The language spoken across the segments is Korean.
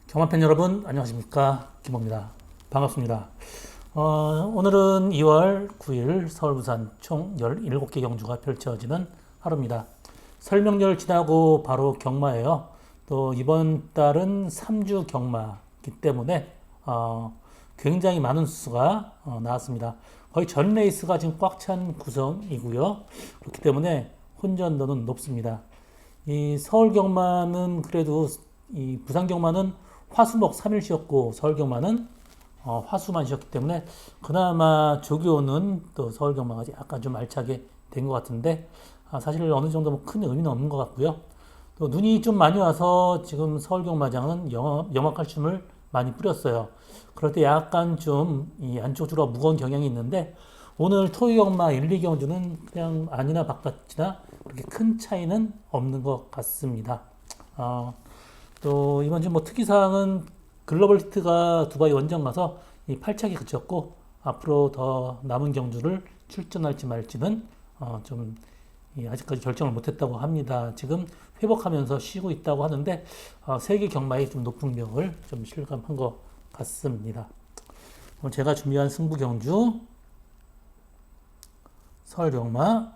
경마팬 여러분 안녕하십니까, 김호입니다. 반갑습니다. 오늘은 2월 9일 서울 부산 총 17개 경주가 펼쳐지는 하루입니다. 설명절 지나고 바로 경마예요. 또 이번 달은 3주 경마이기 때문에 굉장히 많은 수가 나왔습니다. 거의 전 레이스가 지금 꽉 찬 구성이고요. 그렇기 때문에 혼전도는 높습니다. 이 서울 경마는 그래도 이 부산 경마는 화수목 3일 쉬었고 서울 경마는 화수만 쉬었기 때문에 그나마 조교는 또 서울 경마가 약간 좀 알차게 된 것 같은데, 사실 어느 정도 뭐 큰 의미는 없는 것 같고요. 또 눈이 좀 많이 와서 지금 서울 경마장은 염화칼슘을 많이 뿌렸어요. 그럴 때 약간 좀 이 안쪽 주로가 무거운 경향이 있는데, 오늘 토요 경마 1, 2경주는 그냥 아니나 바깥이나 그렇게 큰 차이는 없는 것 같습니다. 또 이번 주 뭐 특이사항은 글로벌 히트가 두바이 원정 가서 이 팔착이 그쳤고, 앞으로 더 남은 경주를 출전할지 말지는 좀 아직까지 결정을 못했다고 합니다. 지금 회복하면서 쉬고 있다고 하는데, 세계 경마에 좀 높은 격을 좀 실감한 것 같습니다. 오늘 제가 준비한 승부 경주 서울 경마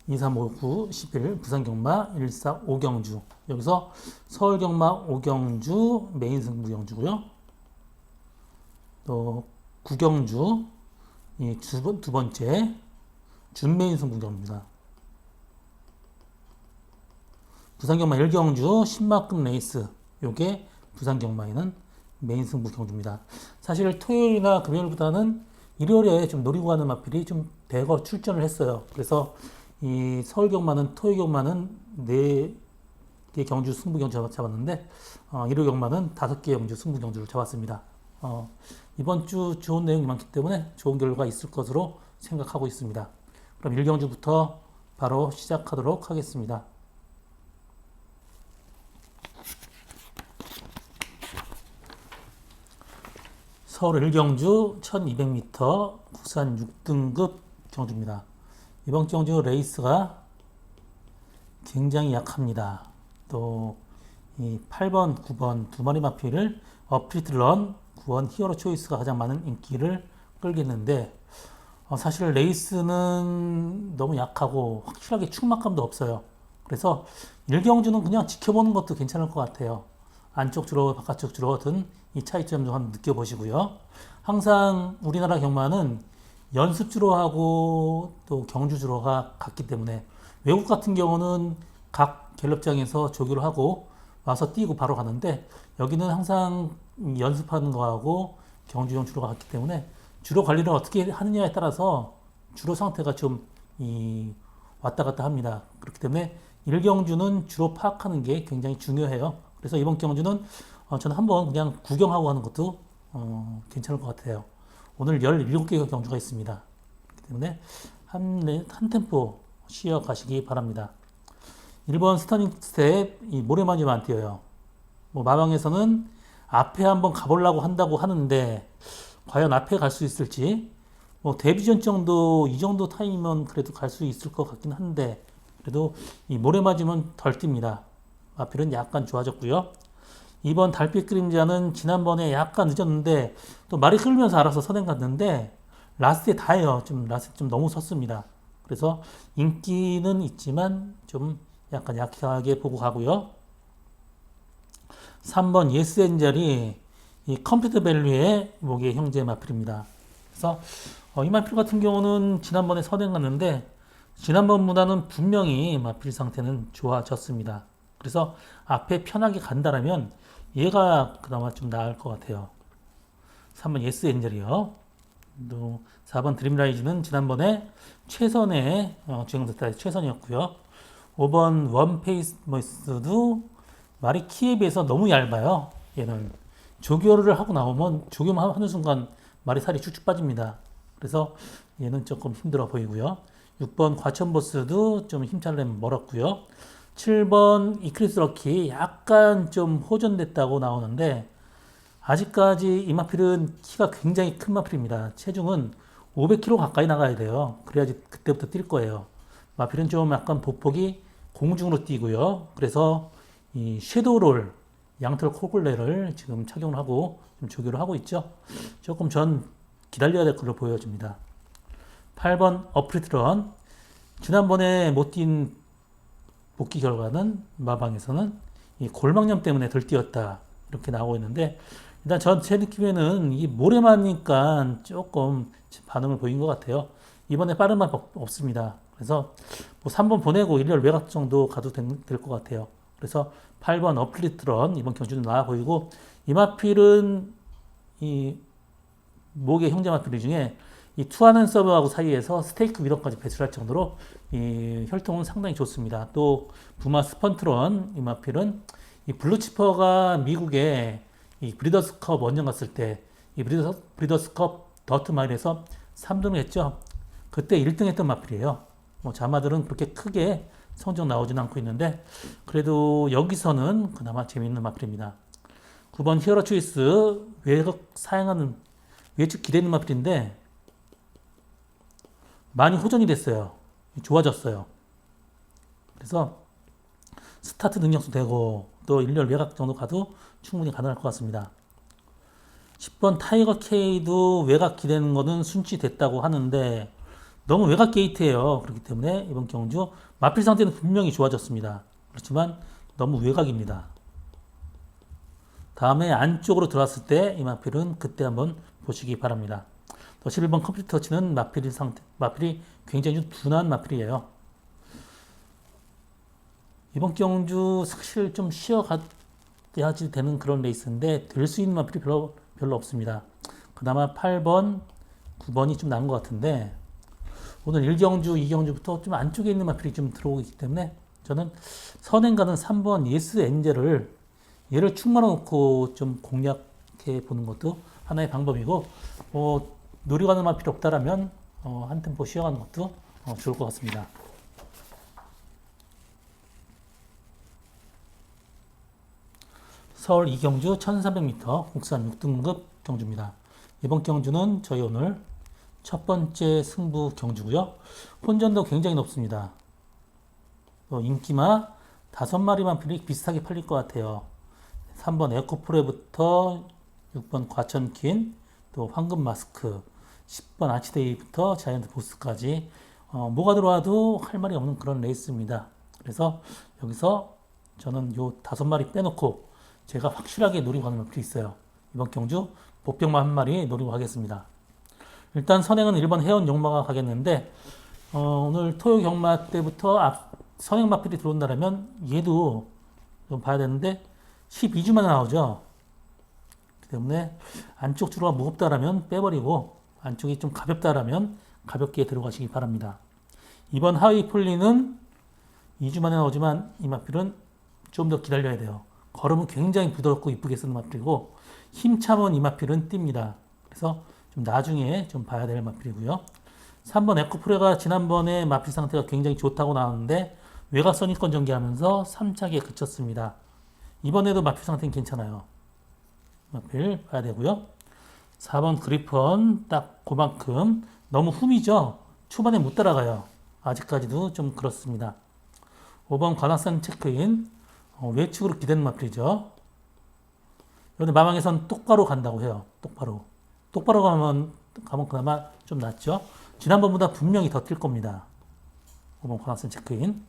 2, 3, 5, 9, 11, 부산 경마 1, 4, 5경주. 여기서 서울 경마 5경주 메인 승부 경주고요. 또 9경주 두 번째 준메인 승부 경주입니다. 부산 경마 1경주 10마급 레이스, 요게 부산 경마에는 메인 승부 경주입니다. 사실 토요일이나 금요일보다는 일요일에 좀 노리고 가는 마필이 좀 대거 출전을 했어요. 그래서 이 서울 경마는 토요 경마는 4개 경주 승부 경주 잡았는데, 일요 경마는 5개 경주 승부 경주를 잡았습니다. 이번 주 좋은 내용이 많기 때문에 좋은 결과 있을 것으로 생각하고 있습니다. 그럼 1경주부터 바로 시작하도록 하겠습니다. 서울 1경주 1200m 국산 6등급 경주입니다. 이번 경주 레이스가 굉장히 약합니다. 또 이 8번, 9번 두 마리 마필을 어프리트런 9번 히어로 초이스가 가장 많은 인기를 끌겠는데, 사실 레이스는 너무 약하고 확실하게 충막감도 없어요. 그래서 1경주는 그냥 지켜보는 것도 괜찮을 것 같아요. 안쪽 주로 바깥쪽 주로든 이 차이점 좀 한번 느껴보시고요. 항상 우리나라 경마는 연습 주로하고 또 경주 주로가 같기 때문에, 외국 같은 경우는 각 갤럽장에서 조교를 하고 와서 뛰고 바로 가는데, 여기는 항상 연습하는 거하고 경주용 주로가 같기 때문에 주로 관리를 어떻게 하느냐에 따라서 주로 상태가 좀 왔다 갔다 합니다. 그렇기 때문에 1경주는 주로 파악하는 게 굉장히 중요해요. 그래서 이번 경주는 저는 한번 그냥 구경하고 하는 것도 괜찮을 것 같아요. 오늘 17개 경주가 있습니다. 그렇기 때문에 한 템포 쉬어 가시기 바랍니다. 1번 스터닝 스텝, 이 모래마지만 안 뛰어요. 뭐 마방에서는 앞에 한번 가보려고 한다고 하는데, 과연 앞에 갈 수 있을지, 뭐 데뷔전 정도, 이 정도 타임이면 그래도 갈 수 있을 것 같긴 한데, 그래도 이 모래마지면 덜 뜁니다. 마필은 약간 좋아졌고요. 2번 달빛 그림자는 지난번에 약간 늦었는데 또 말이 흐르면서 알아서 선행 갔는데, 라스트에 다해요. 라스트 좀 너무 섰습니다. 그래서 인기는 있지만 좀 약간 약하게 보고 가고요. 3번 예스 엔젤이 이 컴퓨터 밸류의 목의 형제 마필입니다. 그래서 이 마필 같은 경우는 지난번에 선행 갔는데 지난번보다는 분명히 마필 상태는 좋아졌습니다. 그래서 앞에 편하게 간다라면 얘가 그나마 좀 나을 것 같아요. 3번 예스 엔젤이요. 또 4번 드림라이즈는 지난번에 최선의 주행스타일 최선이었고요. 5번 원페이스 머스도 말이 키에 비해서 너무 얇아요. 얘는 조교를 하고 나오면 조교만 하는 순간 말이 살이 쭉쭉 빠집니다. 그래서 얘는 조금 힘들어 보이고요. 6번 과천보스도 좀 힘차려면 멀었고요. 7번 이크리스 럭키 약간 좀 호전됐다고 나오는데, 아직까지 이 마필은 키가 굉장히 큰 마필입니다. 체중은 500kg 가까이 나가야 돼요. 그래야지 그때부터 뛸 거예요. 마필은 좀 약간 보폭이 공중으로 뛰고요. 그래서 이 섀도우롤 양털 코글레를 지금 착용을 하고 좀 조교를 하고 있죠. 조금 전 기다려야 될 걸로 보여집니다. 8번 어프리트런. 지난번에 못 뛴 복귀 결과는 마방에서는 이 골막염 때문에 덜 뛰었다 이렇게 나오고 있는데, 일단 제 느낌에는 이 모레만이니까 조금 반응을 보인 것 같아요. 이번에 빠른 맛 없습니다. 그래서 뭐 3번 보내고 일렬 외곽 정도 가도 될 것 같아요. 그래서 8번 어플리트런 이번 경주는 나아 보이고, 이 마필은 이 목의 형제 마필 중에 이 투하는 서버하고 사이에서 스테이크 위더까지 배출할 정도로 이 혈통은 상당히 좋습니다. 또 부마 스펀트론 이 마필은 이 블루치퍼가 미국에 이 브리더스컵 원정 갔을 때 이 브리더스컵 더트 마일에서 3등을 했죠. 그때 1등 했던 마필이에요. 뭐 자마들은 그렇게 크게 성적 나오진 않고 있는데, 그래도 여기서는 그나마 재미있는 마필입니다. 9번 히어로 초이스. 외곽 사용하는 외축 기대는 마필인데 많이 호전이 됐어요. 좋아졌어요. 그래서 스타트 능력도 되고 또 일렬 외곽 정도 가도 충분히 가능할 것 같습니다. 10번 타이거 K도 외곽 기대는 거는 순치됐다고 하는데 너무 외곽 게이트예요. 그렇기 때문에 이번 경주 마필 상태는 분명히 좋아졌습니다. 그렇지만 너무 외곽입니다. 다음에 안쪽으로 들어왔을 때 이 마필은 그때 한번 보시기 바랍니다. 또 11번 컴퓨터 터치는 마필이 굉장히 둔한 마필이에요. 이번 경주 사실 좀 쉬어가야지 되는 그런 레이스인데 될 수 있는 마필이 별로 없습니다. 그나마 8번, 9번이 좀 나은 것 같은데, 오늘 1경주, 2경주부터 좀 안쪽에 있는 마필이 좀 들어오기 때문에 저는 선행 가는 3번 예스 엔젤을 얘를 축 말아놓고 좀 공략해 보는 것도 하나의 방법이고, 노려가는 마필이 없다라면 한 템포 쉬어가는 것도 좋을 것 같습니다. 서울 이경주 1300m 국산 6등급 경주입니다. 이번 경주는 저희 오늘 첫 번째 승부 경주고요. 혼전도 굉장히 높습니다. 인기마 5마리만 필이 비슷하게 팔릴 것 같아요. 3번 에코프레부터 6번 과천킨, 또 황금 마스크, 10번 아치데이부터 자이언트 보스까지 뭐가 들어와도 할 말이 없는 그런 레이스입니다. 그래서 여기서 저는 요 5마리 빼놓고 제가 확실하게 노리고 가는 마필이 있어요. 이번 경주 보병마 한 마리 노리고 가겠습니다. 일단 선행은 1번 해원 용마가 가겠는데, 오늘 토요 경마 때부터 선행 마필이 들어온다면 얘도 좀 봐야 되는데 12주 만에 나오죠. 그렇기 때문에 안쪽 주로가 무겁다라면 빼버리고 안쪽이 좀 가볍다라면 가볍게 들어가시기 바랍니다. 이번 하위 폴리는 2주 만에 나오지만 이 마필은 좀 더 기다려야 돼요. 걸음은 굉장히 부드럽고 이쁘게 쓰는 마필이고 힘참은 이 마필은 띱니다. 그래서 좀 나중에 좀 봐야 될 마필이고요. 3번 에코프레가 지난번에 마필 상태가 굉장히 좋다고 나왔는데 외곽 선입권 전개하면서 3차기에 그쳤습니다. 이번에도 마필 상태는 괜찮아요. 마필 봐야 되고요. 4번 그리펀 딱 그만큼 너무 흠이죠. 초반에 못 따라가요. 아직까지도 좀 그렇습니다. 5번 관악산 체크인 외측으로 기대는 마필이죠. 여기 마방에선 똑바로 간다고 해요. 똑바로 가면 그나마 좀 낫죠. 지난번보다 분명히 더 뛸 겁니다. 5번 관악산 체크인.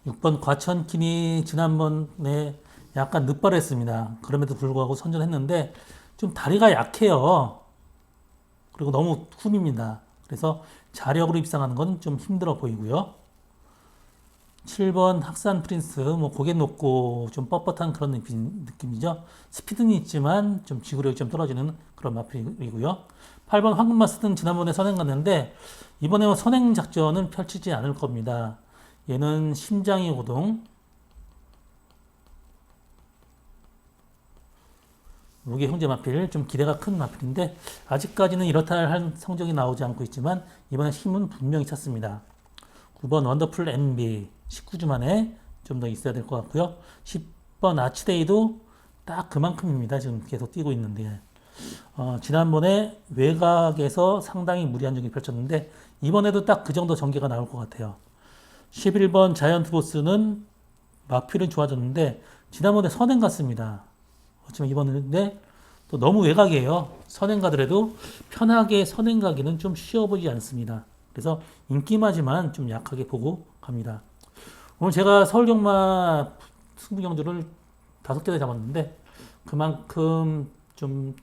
6번 과천킨이 지난번에 약간 늦발했습니다. 그럼에도 불구하고 선전했는데 좀 다리가 약해요. 그리고 너무 흠입니다. 그래서 자력으로 입상하는 건 좀 힘들어 보이고요. 7번 학산 프린스, 고개 높고 좀 뻣뻣한 그런 느낌이죠. 스피드는 있지만 좀 지구력이 좀 떨어지는 그런 마필이고요. 8번 황금마스는 지난번에 선행 갔는데 이번에 선행 작전은 펼치지 않을 겁니다. 얘는 심장이 고동, 무게 형제 마필, 좀 기대가 큰 마필인데 아직까지는 이렇다 할 성적이 나오지 않고 있지만 이번에 힘은 분명히 찼습니다. 9번 원더풀 MB 19주 만에 좀 더 있어야 될 것 같고요. 10번 아치데이도 딱 그만큼입니다. 지금 계속 뛰고 있는데 지난번에 외곽에서 상당히 무리한 전개 펼쳤는데 이번에도 딱 그 정도 전개가 나올 것 같아요. 11번 자이언트 보스는 마필은 좋아졌는데 지난번에 선행 갔습니다. 그렇지만 이번에 또 너무 외곽이에요. 선행 가더라도 편하게 선행 가기는 좀 쉬워 보이지 않습니다. 그래서 인기마지만 좀 약하게 보고 갑니다. 오늘 제가 서울경마 승부경주를 5개 잡았는데 그만큼 좀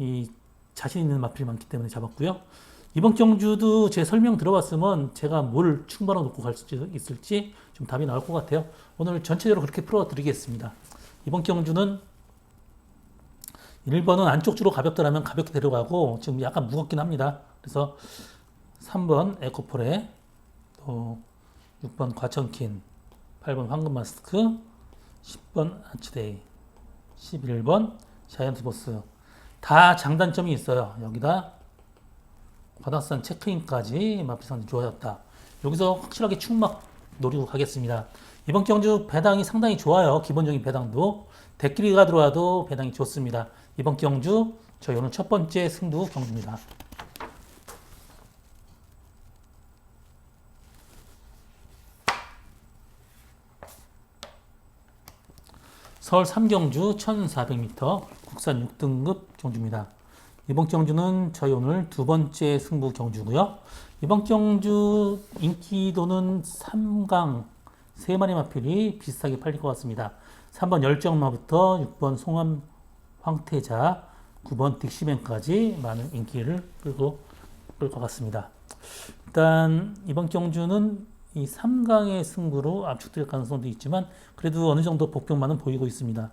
이 자신 있는 마필이 많기 때문에 잡았고요. 이번 경주도 제 설명 들어봤으면 제가 뭘 충분히 놓고 갈 수 있을지 좀 답이 나올 것 같아요. 오늘 전체적으로 그렇게 풀어드리겠습니다. 이번 경주는 1번은 안쪽 주로 가볍더라면 가볍게 데려가고 지금 약간 무겁긴 합니다. 그래서 3번 에코폴에 또 6번 과천킨, 8번 황금마스크, 10번 아치데이, 11번 자이언트 보스 다 장단점이 있어요. 여기다 관악산 체크인까지 마피상이 좋아졌다. 여기서 확실하게 충막 노리고 가겠습니다. 이번 경주 배당이 상당히 좋아요. 기본적인 배당도 대끼리가 들어와도 배당이 좋습니다. 이번 경주 저희 오늘 첫 번째 승부 경주입니다. 서울 3경주 1400m 국산 6등급 경주입니다. 이번 경주는 저희 오늘 두 번째 승부 경주고요. 이번 경주 인기도는 3강 3마리 마필이 비슷하게 팔릴 것 같습니다. 3번 열정마부터 6번 송암 황태자, 9번 딕시맨까지 많은 인기를 끌 것 같습니다. 일단 이번 경주는 이 3강의 승부로 압축될 가능성도 있지만 그래도 어느 정도 복병만은 보이고 있습니다.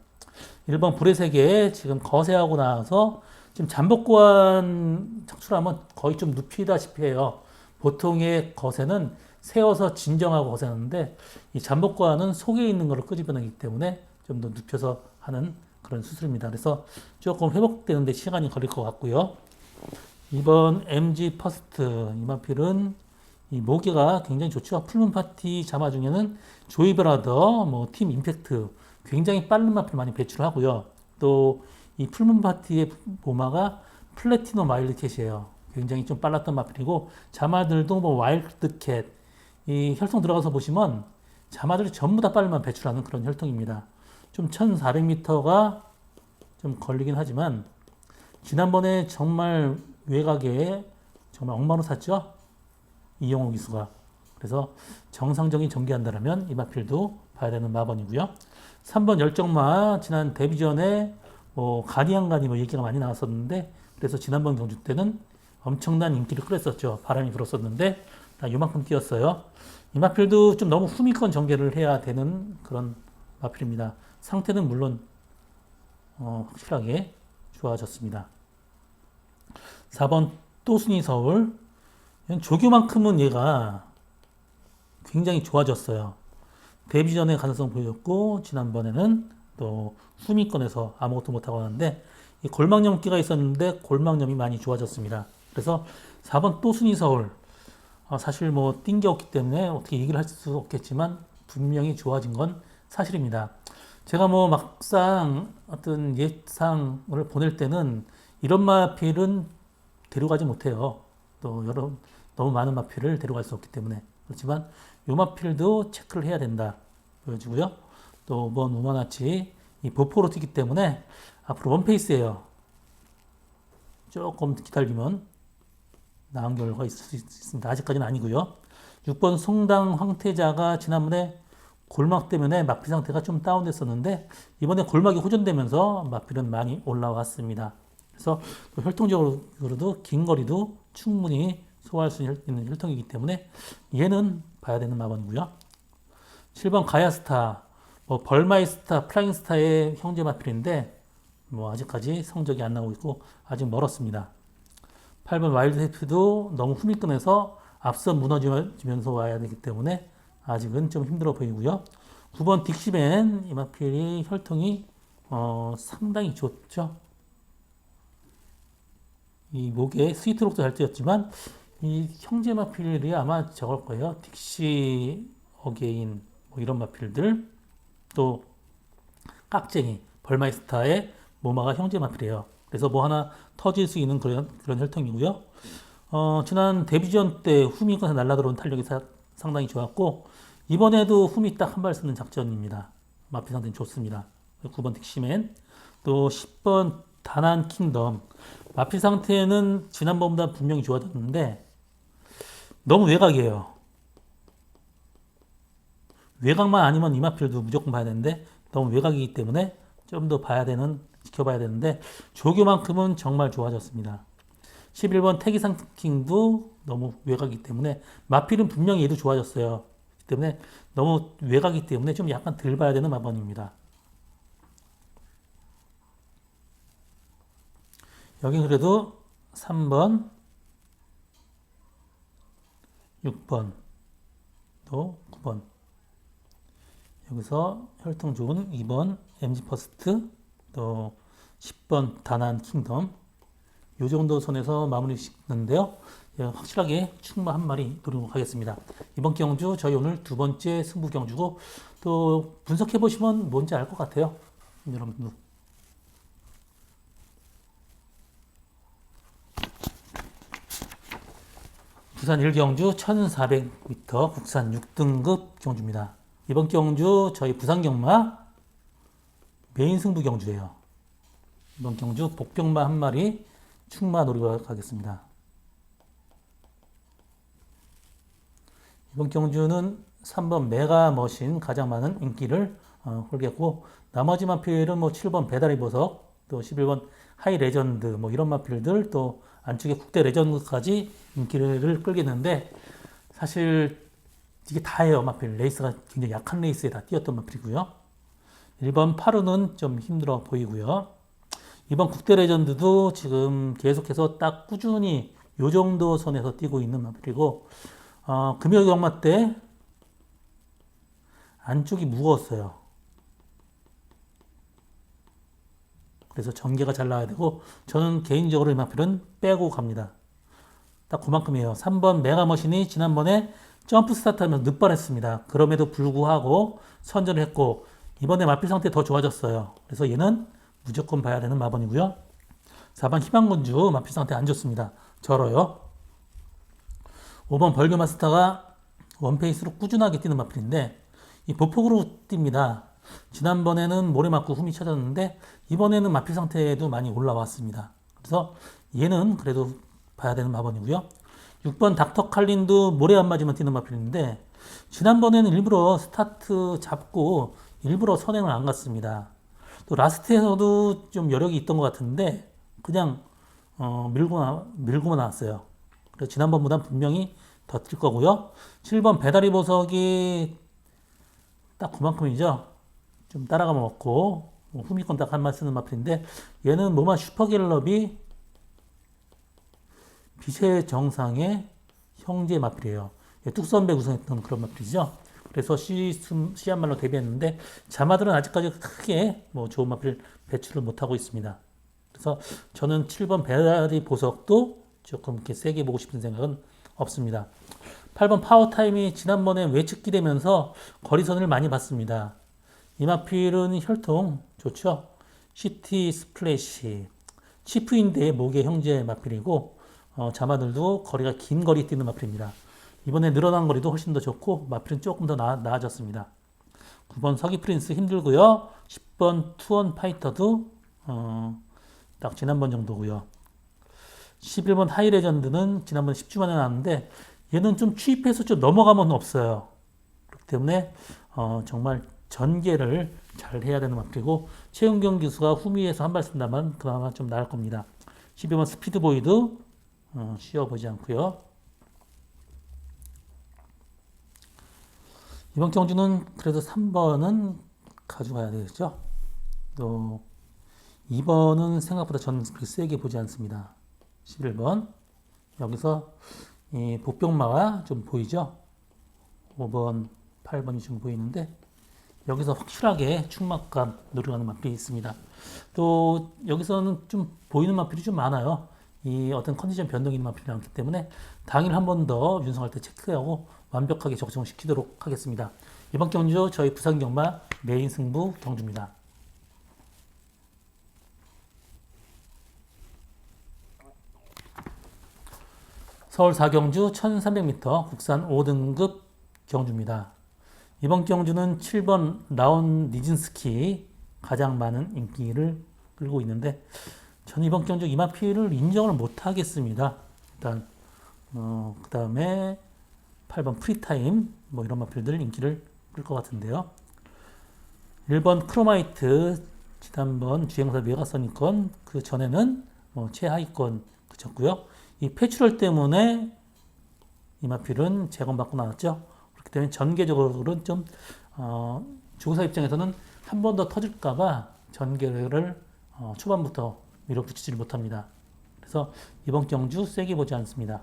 1번 불의 세계 지금 거세하고 나서 지금 잠복관 착출하면 거의 좀 눕히다시피 해요. 보통의 거세는 세워서 진정하고 거세하는데 이 잠복관은 속에 있는 것을 끄집어내기 때문에 좀 더 눕혀서 하는 그런 수술입니다. 그래서 조금 회복되는데 시간이 걸릴 것 같고요. 이번 MG 퍼스트 이마필은 이 모기가 굉장히 좋죠. 풀문 파티 자마 중에는 조이브라더, 팀 임팩트 굉장히 빠른 마필 많이 배출하고요. 또 이 풀문 파티의 모마가 플래티넘 와일드캣이에요. 굉장히 좀 빨랐던 마필이고 자마들도 와일드캣 이 혈통 들어가서 보시면 자마들이 전부 다 빨리만 배출하는 그런 혈통입니다. 좀 1400m가 좀 걸리긴 하지만 지난번에 정말 외곽에 정말 엉망으로 샀죠. 이영호 기수가. 그래서 정상적인 전개한다면 이마필도 봐야 되는 마번이고요. 3번 열정마 지난 데뷔전에 가디안가니 얘기가 많이 나왔었는데 그래서 지난번 경주 때는 엄청난 인기를 끌었었죠. 바람이 불었었는데 요만큼 뛰었어요. 이마필도 좀 너무 후미권 전개를 해야 되는 그런 마필입니다. 상태는 물론 확실하게 좋아졌습니다. 4번 또순이 서울 조교만큼은 얘가 굉장히 좋아졌어요. 데뷔전에 가능성 보였고 지난번에는 또 후미권에서 아무것도 못하고 하는데 이 골망염기가 있었는데 골망염이 많이 좋아졌습니다. 그래서 4번 또순이 서울 사실 뛴 게 없기 때문에 어떻게 얘기를 할 수 없겠지만 분명히 좋아진 건 사실입니다. 제가 막상 어떤 예상을 보낼 때는 이런 마필은 데려가지 못해요. 또 너무 많은 마필을 데려갈 수 없기 때문에 그렇지만 요 마필도 체크를 해야 된다 보여주고요. 또 우마나치 이 보포로 뛰기 때문에 앞으로 원페이스예요. 조금 기다리면 나은 결과가 있을 수 있습니다. 아직까지는 아니고요. 6번 송당 황태자가 지난번에 골막 때문에 마필 상태가 좀 다운됐었는데 이번에 골막이 호전되면서 마필은 많이 올라왔습니다. 그래서 혈통적으로도 긴 거리도 충분히 소화할 수 있는 혈통이기 때문에 얘는 봐야 되는 마번이고요. 7번 가야스타, 벌마이스타, 플라잉스타의 형제 마필인데 아직까지 성적이 안 나오고 있고 아직 멀었습니다. 8번 와일드 해프도 너무 후미권에서 앞서 무너지면서 와야 되기 때문에 아직은 좀 힘들어 보이고요. 9번 딕시맨 이 마필이 혈통이 상당히 좋죠. 이 목에 스위트록도 잘 뛰었지만 이 형제 마필이 아마 저걸 거예요. 딕시 어게인 이런 마필들 또 깍쟁이 벌마이스타의 모마가 형제 마필이에요. 그래서 뭐 하나 터질 수 있는 그런 혈통이고요. 지난 데뷔전 때 후미가 날아들어온 탄력이 상당히 좋았고, 이번에도 후미 딱 한 발 쓰는 작전입니다. 마피 상태는 좋습니다. 9번 딕시맨, 또 10번 다난 킹덤. 마피 상태는 지난번보다 분명히 좋아졌는데 너무 외곽이에요. 외곽만 아니면 이 마필도 무조건 봐야 되는데 너무 외곽이기 때문에 좀 더 지켜봐야 되는데 조교만큼은 정말 좋아졌습니다. 11번 태기상 킹도 너무 외곽이기 때문에 마필은 분명히 얘도 좋아졌어요. 그렇기 때문에 너무 외곽이기 때문에 좀 약간 덜 봐야 되는 마번입니다. 여긴 그래도 3번, 6번, 또 9번. 여기서 혈통 좋은 2번 MG 퍼스트, 또 10번 다난 킹덤. 요 정도 선에서 마무리 짓는데요. 확실하게 충마 한 마리 노리고 가겠습니다. 이번 경주 저희 오늘 두 번째 승부 경주고 또 분석해 보시면 뭔지 알 것 같아요. 여러분들. 부산 1경주 1400m 국산 6등급 경주입니다. 이번 경주 저희 부산 경마 메인 승부 경주예요. 이번 경주 복병마 한 마리 충마 노리고 가겠습니다. 이번 경주는 3번 메가머신 가장 많은 인기를 홀겠고, 나머지 마필은 뭐 7번 배다리 보석, 또 11번 하이 레전드 뭐 이런 마필들, 또 안쪽에 국대 레전드까지 인기를 끌겠는데, 사실 이게 다예요. 마필 레이스가 굉장히 약한 레이스에 다 뛰었던 마필이고요. 1번 파루는 좀 힘들어 보이고요. 이번 국대 레전드도 지금 계속해서 딱 꾸준히 요 정도 선에서 뛰고 있는 마필이고, 금요 경마 때 안쪽이 무거웠어요. 그래서 전개가 잘 나와야 되고, 저는 개인적으로 이 마필은 빼고 갑니다. 딱 그만큼이에요. 3번 메가머신이 지난번에 점프 스타트 하면서 늦발했습니다. 그럼에도 불구하고 선전을 했고, 이번에 마필 상태 더 좋아졌어요. 그래서 얘는 무조건 봐야 되는 마번이고요. 4번 희망군주 마필 상태 안 좋습니다. 절어요. 5번 벌교마스터가 원페이스로 꾸준하게 뛰는 마필인데 이 보폭으로 뜁니다. 지난번에는 모래 맞고 흠이 쳐졌는데 이번에는 마필 상태에도 많이 올라왔습니다. 그래서 얘는 그래도 봐야 되는 마번이고요. 6번 닥터 칼린도 모래 안 맞으면 뛰는 마필인데 지난번에는 일부러 스타트 잡고 일부러 선행을 안 갔습니다. 또 라스트에서도 좀 여력이 있던 것 같은데 그냥 밀고만 나왔어요. 그래서 지난번보다 분명히 더 뛸 거고요. 7번 배다리 보석이 딱 그만큼이죠. 좀 따라가 먹고 후미권 딱 한 말 쓰는 마필인데 얘는 뭐만 슈퍼갤럽이 빛의 정상의 형제 마필이에요. 뚝선배 우승했던 그런 마필이죠. 그래서 시한말로 데뷔했는데 자마들은 아직까지 크게 뭐 좋은 마필 배출을 못하고 있습니다. 그래서 저는 7번 배다리 보석도 조금 이렇게 세게 보고 싶은 생각은 없습니다. 8번 파워타임이 지난번에 외측기 되면서 거리선을 많이 봤습니다. 이 마필은 혈통 좋죠. 시티 스플래시 치프인데 목의 형제 마필이고 자마들도 거리가 긴 거리 뛰는 마필입니다. 이번에 늘어난 거리도 훨씬 더 좋고 마필은 조금 더 나아졌습니다. 9번 서기 프린스 힘들고요. 10번 투원 파이터도 딱 지난번 정도고요. 11번 하이 레전드는 지난번 10주 만에 나왔는데 얘는 좀 취입해서 좀 넘어가면 없어요. 그렇기 때문에 정말 전개를 잘 해야 되는 마필이고 최은경 기수가 후미에서 한 발 쓴다면 그나마 좀 나을 겁니다. 12번 스피드보이도 쉬어보지 않고요. 이번 경주는 그래도 3번은 가져가야 되겠죠. 또 2번은 생각보다 저는 그렇게 세게 보지 않습니다. 11번 여기서 이 복병마가 좀 보이죠. 5번, 8번이 좀 보이는데 여기서 확실하게 충막감 노려가는 마필이 있습니다. 또 여기서는 좀 보이는 마필이 좀 많아요. 이 어떤 컨디션 변동이 있는 마필이 많기 때문에 당일 한 번 더 윤성할 때 체크하고 완벽하게 적중시키도록 하겠습니다. 이번 경주 저희 부산 경마 메인 승부 경주입니다. 서울 4경주 1300m 국산 5등급 경주입니다. 이번 경주는 7번 라온 니진스키 가장 많은 인기를 끌고 있는데 저는 이번 경주 이마피를 인정을 못 하겠습니다. 일단 그 다음에 8번 프리타임 뭐 이런 마필들 인기를 끌 것 같은데요. 1번 크로마이트 지난번 주행사 메가선이건 그 전에는 최하위권 그쳤고요. 이 패출럴 때문에 이마필은 재검받고 나왔죠. 그렇기 때문에 전개적으로는 좀 주구사 입장에서는 한 번 더 터질까봐 전개를 초반부터 밀어붙이지를 못합니다. 그래서 이번 경주 세게 보지 않습니다.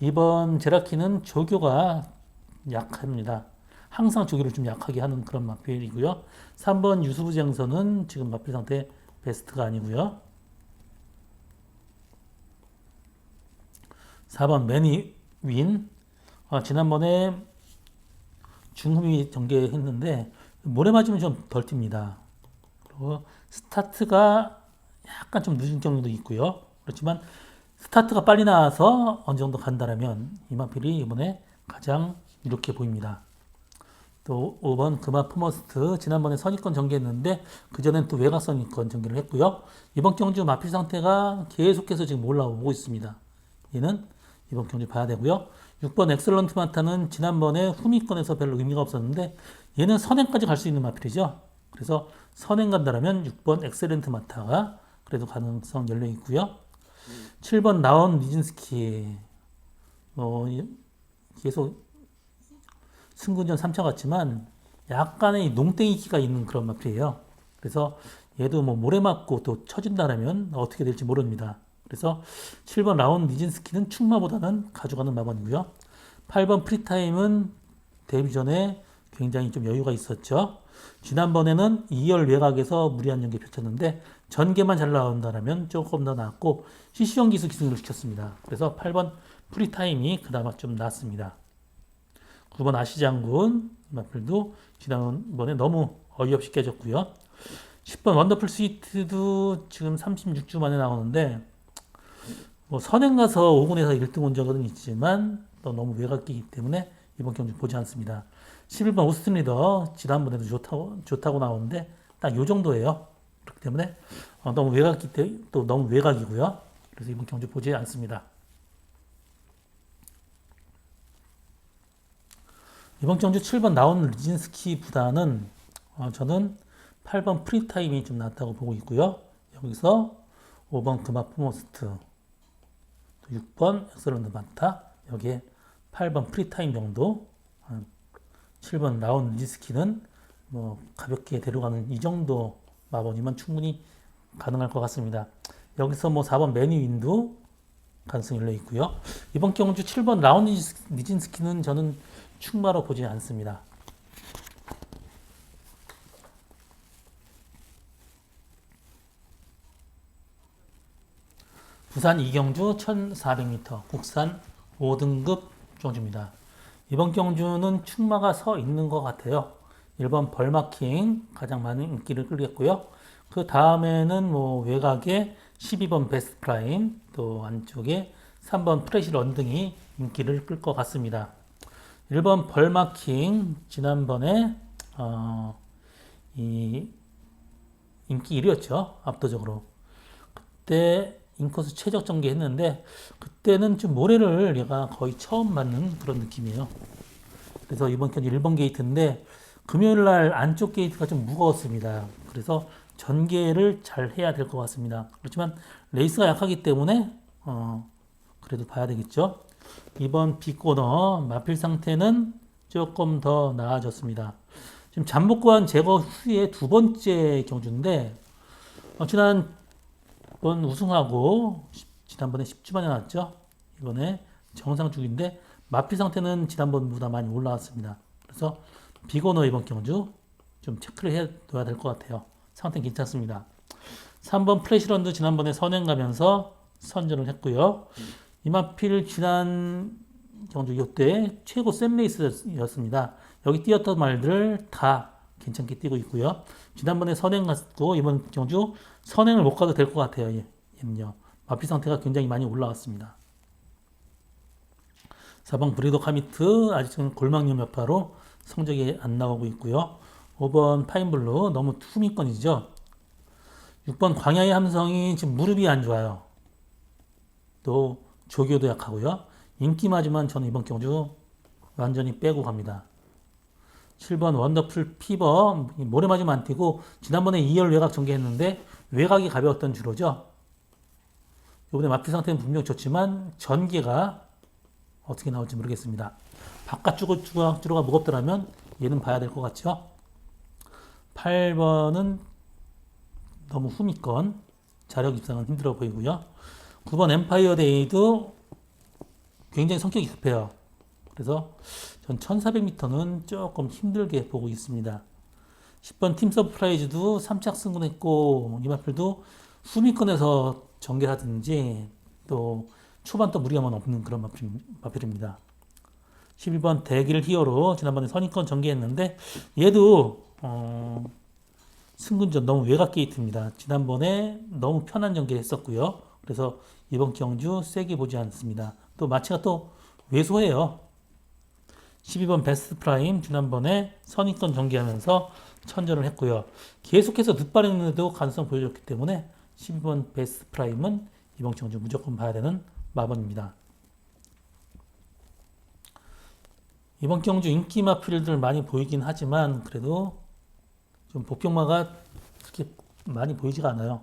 이번 제라키는 조교가 약합니다. 항상 조교를 좀 약하게 하는 그런 마필이고요. 3번 유수부장선은 지금 마필 상태 베스트가 아니고요. 4번 매니윈 지난번에 중후미 전개했는데 모래 맞으면 좀 덜 튑니다. 그리고 스타트가 약간 좀 늦은 경우도 있고요. 그렇지만 스타트가 빨리 나와서 어느 정도 간다라면 이마필이 이번에 가장 이렇게 보입니다. 또 5번 금화 포머스트 지난번에 선입권 전개했는데 그전엔 또 외곽 선입권 전개를 했고요. 이번 경주 마필 상태가 계속해서 지금 올라오고 있습니다. 얘는 이번 경주 봐야 되고요. 6번 엑셀런트 마타는 지난번에 후미권에서 별로 의미가 없었는데 얘는 선행까지 갈 수 있는 마필이죠. 그래서 선행 간다라면 6번 엑셀런트 마타가 그래도 가능성 열려 있고요. 7번 라온 니진스키 계속 승군전 3차 같지만 약간의 농땡이기가 있는 그런 마필이에요. 그래서 얘도 모래 맞고 또 쳐진다라면 어떻게 될지 모릅니다. 그래서 7번 라온 니진스키는 충마보다는 가져가는 마번이고요. 8번 프리타임은 데뷔 전에 굉장히 좀 여유가 있었죠. 지난번에는 2열 외곽에서 무리한 연계 펼쳤는데 전개만 잘 나온다면 조금 더 낫고 CC형 기수 기승을 시켰습니다. 그래서 8번 프리타임이 그나마 좀 낫습니다. 9번 아시장군 마필도 지난번에 너무 어이없이 깨졌고요. 10번 원더풀 스위트도 지금 36주 만에 나오는데 선행 가서 5군에서 1등 온 적은 있지만 또 너무 외곽이기 때문에 이번 경주 보지 않습니다. 11번 오스틴 리더 지난번에도 좋다고 나오는데 딱 요 정도예요. 그렇기 때문에 너무 외곽이 또 너무 외곽이고요. 그래서 이번 경주 보지 않습니다. 이번 경주 7번 나온 리진스키보다는 저는 8번 프리타임이 좀 낫다고 보고 있고요. 여기서 5번 금화 포머스트 6번 엑셀런트 마타 여기에 8번 프리타임 정도 7번 라운 리스키는 가볍게 데려가는 이 정도 마번이면 충분히 가능할 것 같습니다. 여기서 4번 매니윈도 가능성이 열려 있고요. 이번 경주 7번 라운 니진스키는 저는 충마로 보지 않습니다. 부산 이경주 1400m 국산 5등급 경주입니다. 이번 경주는 충마가 서 있는 것 같아요. 1번 벌마킹 가장 많은 인기를 끌겠고요. 그 다음에는 외곽에 12번 베스트 프라임 또 안쪽에 3번 프레시 런등이 인기를 끌 것 같습니다. 1번 벌마킹 지난번에 이 인기 1위였죠. 압도적으로. 그때 인코스 최적 전개했는데 그때는 좀 모래를 얘가 거의 처음 맞는 그런 느낌이에요. 그래서 이번 경주 1번 게이트인데 금요일날 안쪽 게이트가 좀 무거웠습니다. 그래서 전개를 잘 해야 될 것 같습니다. 그렇지만 레이스가 약하기 때문에 그래도 봐야 되겠죠. 이번 빅코너 마필 상태는 조금 더 나아졌습니다. 지금 잠복관 제거 후에 두 번째 경주인데 지난번 우승하고 지난번에 10주 만에 나왔죠. 이번에 정상 중인데 마필 상태는 지난번보다 많이 올라왔습니다. 그래서 빅코너 이번 경주 좀 체크를 해둬야 될 것 같아요. 상태 괜찮습니다. 3번 플래시런드 지난번에 선행 가면서 선전을 했고요. 이마필 지난 경주 이때 최고 샘 레이스였습니다. 여기 뛰었던 말들 다 괜찮게 뛰고 있고요. 지난번에 선행 갔고 이번 경주 선행을 못 가도 될 것 같아요. 얘는요. 마필 상태가 굉장히 많이 올라왔습니다. 4번 브리더 카미트 아직은 골망염 여파로 성적이 안 나오고 있고요. 5번 파인블루 너무 투미권이죠. 6번 광야의 함성이 지금 무릎이 안 좋아요. 또 조교도 약하고요. 인기마지만 저는 이번 경주 완전히 빼고 갑니다. 7번 원더풀 피버 모래맞으면 안 뛰고 지난번에 2열 외곽 전개했는데 외곽이 가벼웠던 주로죠. 이번에 마피 상태는 분명 좋지만 전개가 어떻게 나올지 모르겠습니다. 바깥쪽으로가 무겁더라면 얘는 봐야 될 것 같죠. 8번은 너무 후미권 자력 입상은 힘들어 보이고요. 9번 엠파이어 데이도 굉장히 성격이 급해요. 그래서 전 1400m는 조금 힘들게 보고 있습니다. 10번 팀 서프라이즈도 3착 승근했고 이마필도 후미권에서 전개하든지 또 초반 또 무리하면 없는 그런 마필입니다. 11번 대길 히어로 지난번에 선입권 전개했는데 얘도 승근전 너무 외곽 게이트입니다. 지난번에 너무 편한 전개했었고요. 그래서 이번 경주 세게 보지 않습니다. 또 마치가 또 왜소해요. 12번 베스트 프라임 지난번에 선입권 전개하면서 천전을 했고요. 계속해서 늦발행에도 가능성 보여줬기 때문에 12번 베스트 프라임은 이번 경주 무조건 봐야 되는 마번입니다. 이번 경주 인기 마필들 많이 보이긴 하지만 그래도 좀 복병마가 그렇게 많이 보이지가 않아요.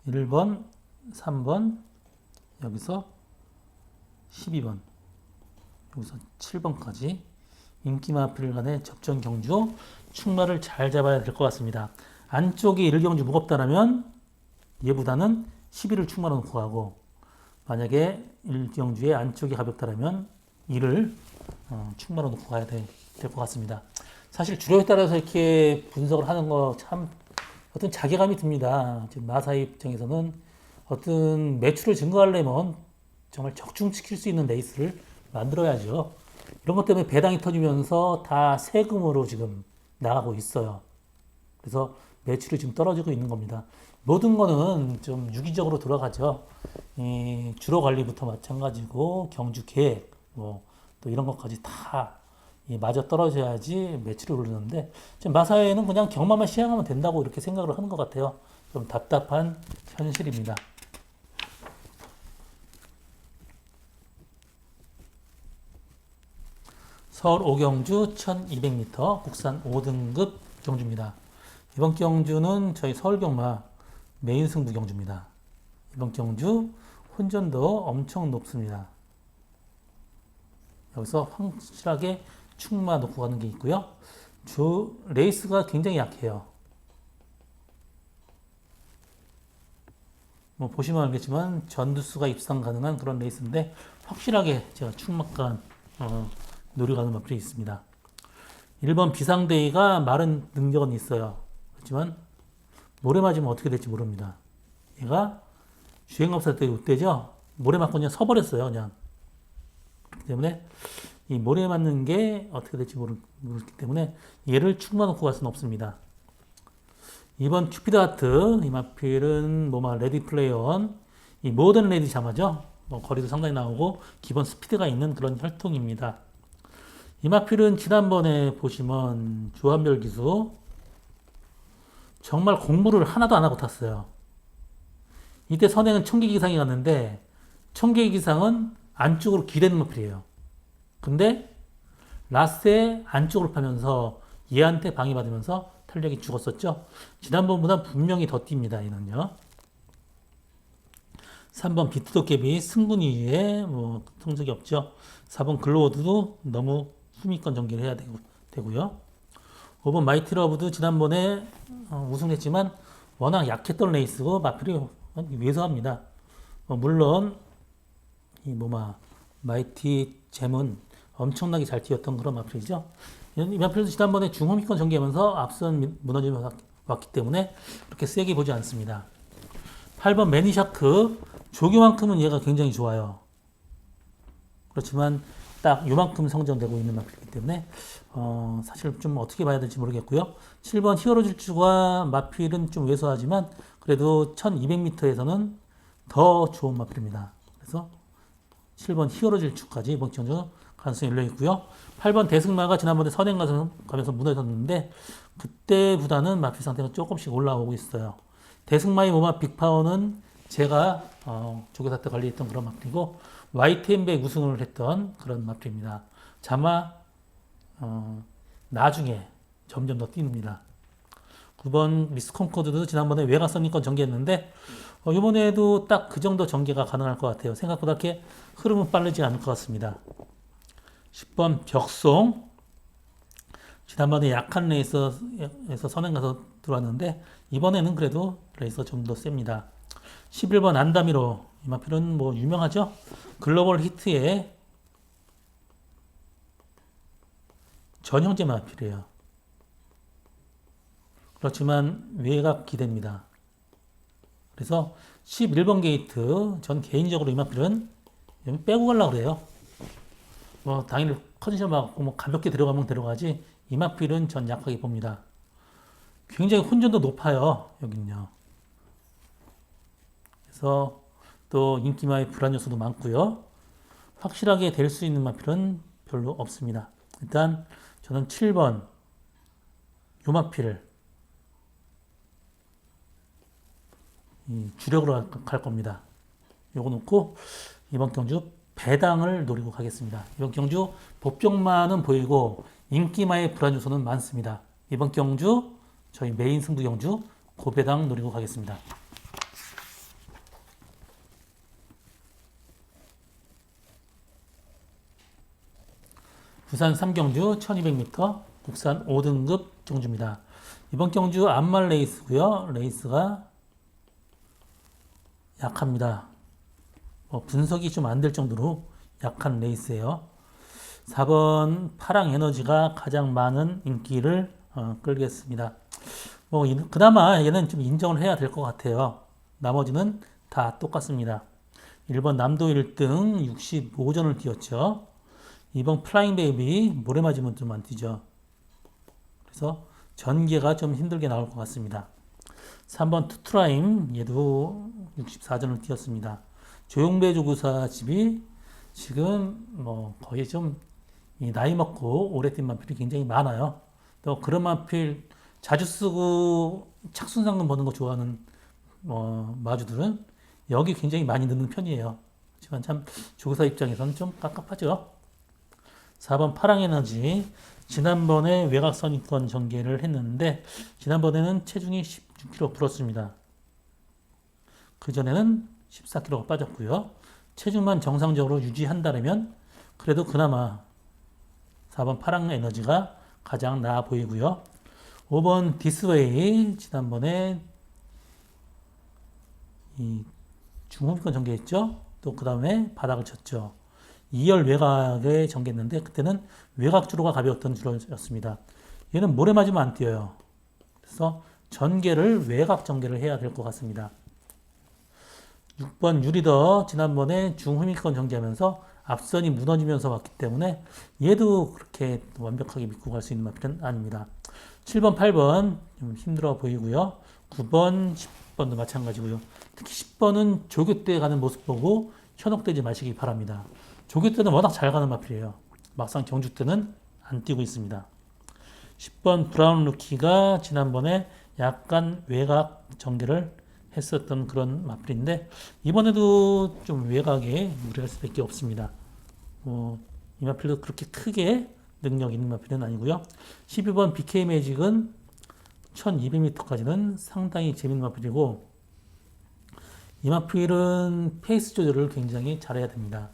1번, 3번, 여기서 12번, 여기서 7번까지 인기 마필 간의 접전 경주 충마를 잘 잡아야 될 것 같습니다. 안쪽이 1경주 무겁다면 얘보다는 11을 충마로 놓고 가고 만약에 1경주의 안쪽이 가볍다면 1을 충마로 놓고 가야 될 것 같습니다. 사실 주력에 따라서 이렇게 분석을 하는 거 참 어떤 자괴감이 듭니다. 지금 마사이 입장에서는 어떤 매출을 증가하려면 정말 적중시킬 수 있는 레이스를 만들어야죠. 이런 것 때문에 배당이 터지면서 다 세금으로 지금 나가고 있어요. 그래서 매출이 지금 떨어지고 있는 겁니다. 모든 거는 좀 유기적으로 돌아가죠. 주로 관리부터 마찬가지고 경주 계획 또 이런 것까지 다 맞아 떨어져야지 매출이 오르는데 지금 마사회는 그냥 경마만 시행하면 된다고 이렇게 생각을 하는 것 같아요. 좀 답답한 현실입니다. 서울 오경주 1200m 국산 5등급 경주입니다. 이번 경주는 저희 서울경마 메인 승부 경주입니다. 이번 경주 혼전도 엄청 높습니다. 여기서 확실하게 충마 놓고 가는 게 있고요. 레이스가 굉장히 약해요. 보시면 알겠지만 전두수가 입상 가능한 그런 레이스인데 확실하게 제가 충마간 노려가는 마필이 있습니다. 1번 비상데이가 마른 능력은 있어요. 그렇지만 모래 맞으면 어떻게 될지 모릅니다. 얘가 주행업사 때 이때죠. 모래 맞고 그냥 서버렸어요. 그냥. 그렇기 때문에 이 모래 맞는 게 어떻게 될지 모르기 때문에 얘를 충마 놓고 갈 수는 없습니다. 2번 큐피드 하트 이 마필은 레디 플레이어 이 모던 레디 자마죠. 거리도 상당히 나오고 기본 스피드가 있는 그런 혈통입니다. 이 마필은 지난번에 보시면 조한별 기수 정말 공부를 하나도 안 하고 탔어요. 이때 선행은 청계기상이 갔는데 청계기상은 안쪽으로 기대는 마필이에요. 근데 라스트에 안쪽으로 파면서 얘한테 방해받으면서 탄력이 죽었었죠. 지난번보다 분명히 더 뜁니다. 얘는요. 3번 비트도깨비 승분 이후에 성적이 없죠. 4번 글로우드도 너무 후미권 전개를 해야 되고요. 5번 마이티러브도 지난번에 우승했지만 워낙 약했던 레이스고 마필이 왜소합니다. 물론 이 마이티 잼은 엄청나게 잘 뛰었던 그런 마필이죠. 이 마필도 지난번에 중후미권 전개하면서 앞선 무너지면서 왔기 때문에 그렇게 세게 보지 않습니다. 8번 매니샤크 조교만큼은 얘가 굉장히 좋아요. 그렇지만 딱 요만큼 성장되고 있는 마필이기 때문에 사실 좀 어떻게 봐야 될지 모르겠고요. 7번 히어로 질주가 마필은 좀 왜소하지만 그래도 1200m에서는 더 좋은 마필입니다. 그래서 7번 히어로 질주까지 이번 경주 가능성이 열려 있고요. 8번 대승마가 지난번에 선행 가면서 무너졌는데 그때보다는 마필 상태가 조금씩 올라오고 있어요. 대승마의 모마 빅파워는 제가 조교사 때 관리했던 그런 마필이고 YTN배 우승을 했던 그런 마필입니다. 자마 나중에 점점 더 뜁니다. 9번 미스 콩코드도 지난번에 외곽선임권 전개했는데 이번에도 딱 그 정도 전개가 가능할 것 같아요. 생각보다 그렇게 흐름은 빠르지 않을 것 같습니다. 10번 벽송 지난번에 약한 레이서에서 선행 가서 들어왔는데 이번에는 그래도 레이서 좀 더 셉니다. 11번 안다미로 이 마필은 뭐 유명하죠? 글로벌 히트의 전형제 마필이에요. 그렇지만 외곽 기대입니다. 그래서 11번 게이트 전 개인적으로 이 마필은 빼고 가려고 그래요. 뭐 당연히 컨디션 맞고 뭐 가볍게 들어가면 들어가지 이 마필은 전 약하게 봅니다. 굉장히 혼전도 높아요. 여기는요. 그래서 또 인기마의 불안 요소도 많고요. 확실하게 될 수 있는 마필은 별로 없습니다. 일단 저는 7번 요마필 주력으로 갈 겁니다. 요거 놓고 이번 경주 배당을 노리고 가겠습니다. 이번 경주 법정만은 보이고 인기마의 불안 요소는 많습니다. 이번 경주 저희 메인 승부 경주 고배당 노리고 가겠습니다. 부산 3경주 1200m 국산 5등급 경주입니다. 이번 경주 암말 레이스고요. 레이스가 약합니다. 분석이 좀 안 될 정도로 약한 레이스예요. 4번 파랑 에너지가 가장 많은 인기를 끌겠습니다. 그나마 얘는 좀 인정을 해야 될 것 같아요. 나머지는 다 똑같습니다. 1번 남도 1등 65전을 뛰었죠. 2번 플라잉 베이비 모래 맞으면 좀 안 뛰죠. 그래서 전개가 좀 힘들게 나올 것 같습니다. 3번 투트라임 얘도 64전을 뛰었습니다. 조용배 조구사 집이 지금 거의 좀 나이 먹고 오래 뛴 마필이 굉장히 많아요. 또 그런 마필 자주 쓰고 착순상금 버는 거 좋아하는 마주들은 여기 굉장히 많이 넣는 편이에요. 하지만 참 조구사 입장에서는 좀 깝깝하죠. 4번 파랑에너지 지난번에 외곽선입권 전개를 했는데 지난번에는 체중이 16kg 불었습니다. 그전에는 14kg가 빠졌고요. 체중만 정상적으로 유지한다면 그래도 그나마 4번 파랑에너지가 가장 나아 보이고요. 5번 디스웨이 지난번에 중후미권 전개했죠. 또 그 다음에 바닥을 쳤죠. 2열 외곽에 전개했는데 그때는 외곽 주로가 가벼웠던 주로였습니다. 얘는 모래 맞으면 안 뛰어요. 그래서 전개를 외곽 전개를 해야 될 것 같습니다. 6번 유리더 지난번에 중후미권 전개하면서 앞선이 무너지면서 왔기 때문에 얘도 그렇게 완벽하게 믿고 갈 수 있는 마필은 아닙니다. 7번 8번 좀 힘들어 보이고요. 9번 10번도 마찬가지고요. 특히 10번은 조교 때 가는 모습 보고 현혹되지 마시기 바랍니다. 조교 때는 워낙 잘 가는 마필이에요. 막상 경주 때는 안 뛰고 있습니다. 10번 브라운 루키가 지난번에 약간 외곽 전개를 했었던 그런 마필인데 이번에도 좀 외곽에 무리할 수밖에 없습니다. 이 마필도 그렇게 크게 능력 있는 마필은 아니고요. 12번 BK 매직은 1200m까지는 상당히 재밌는 마필이고 이 마필은 페이스 조절을 굉장히 잘해야 됩니다.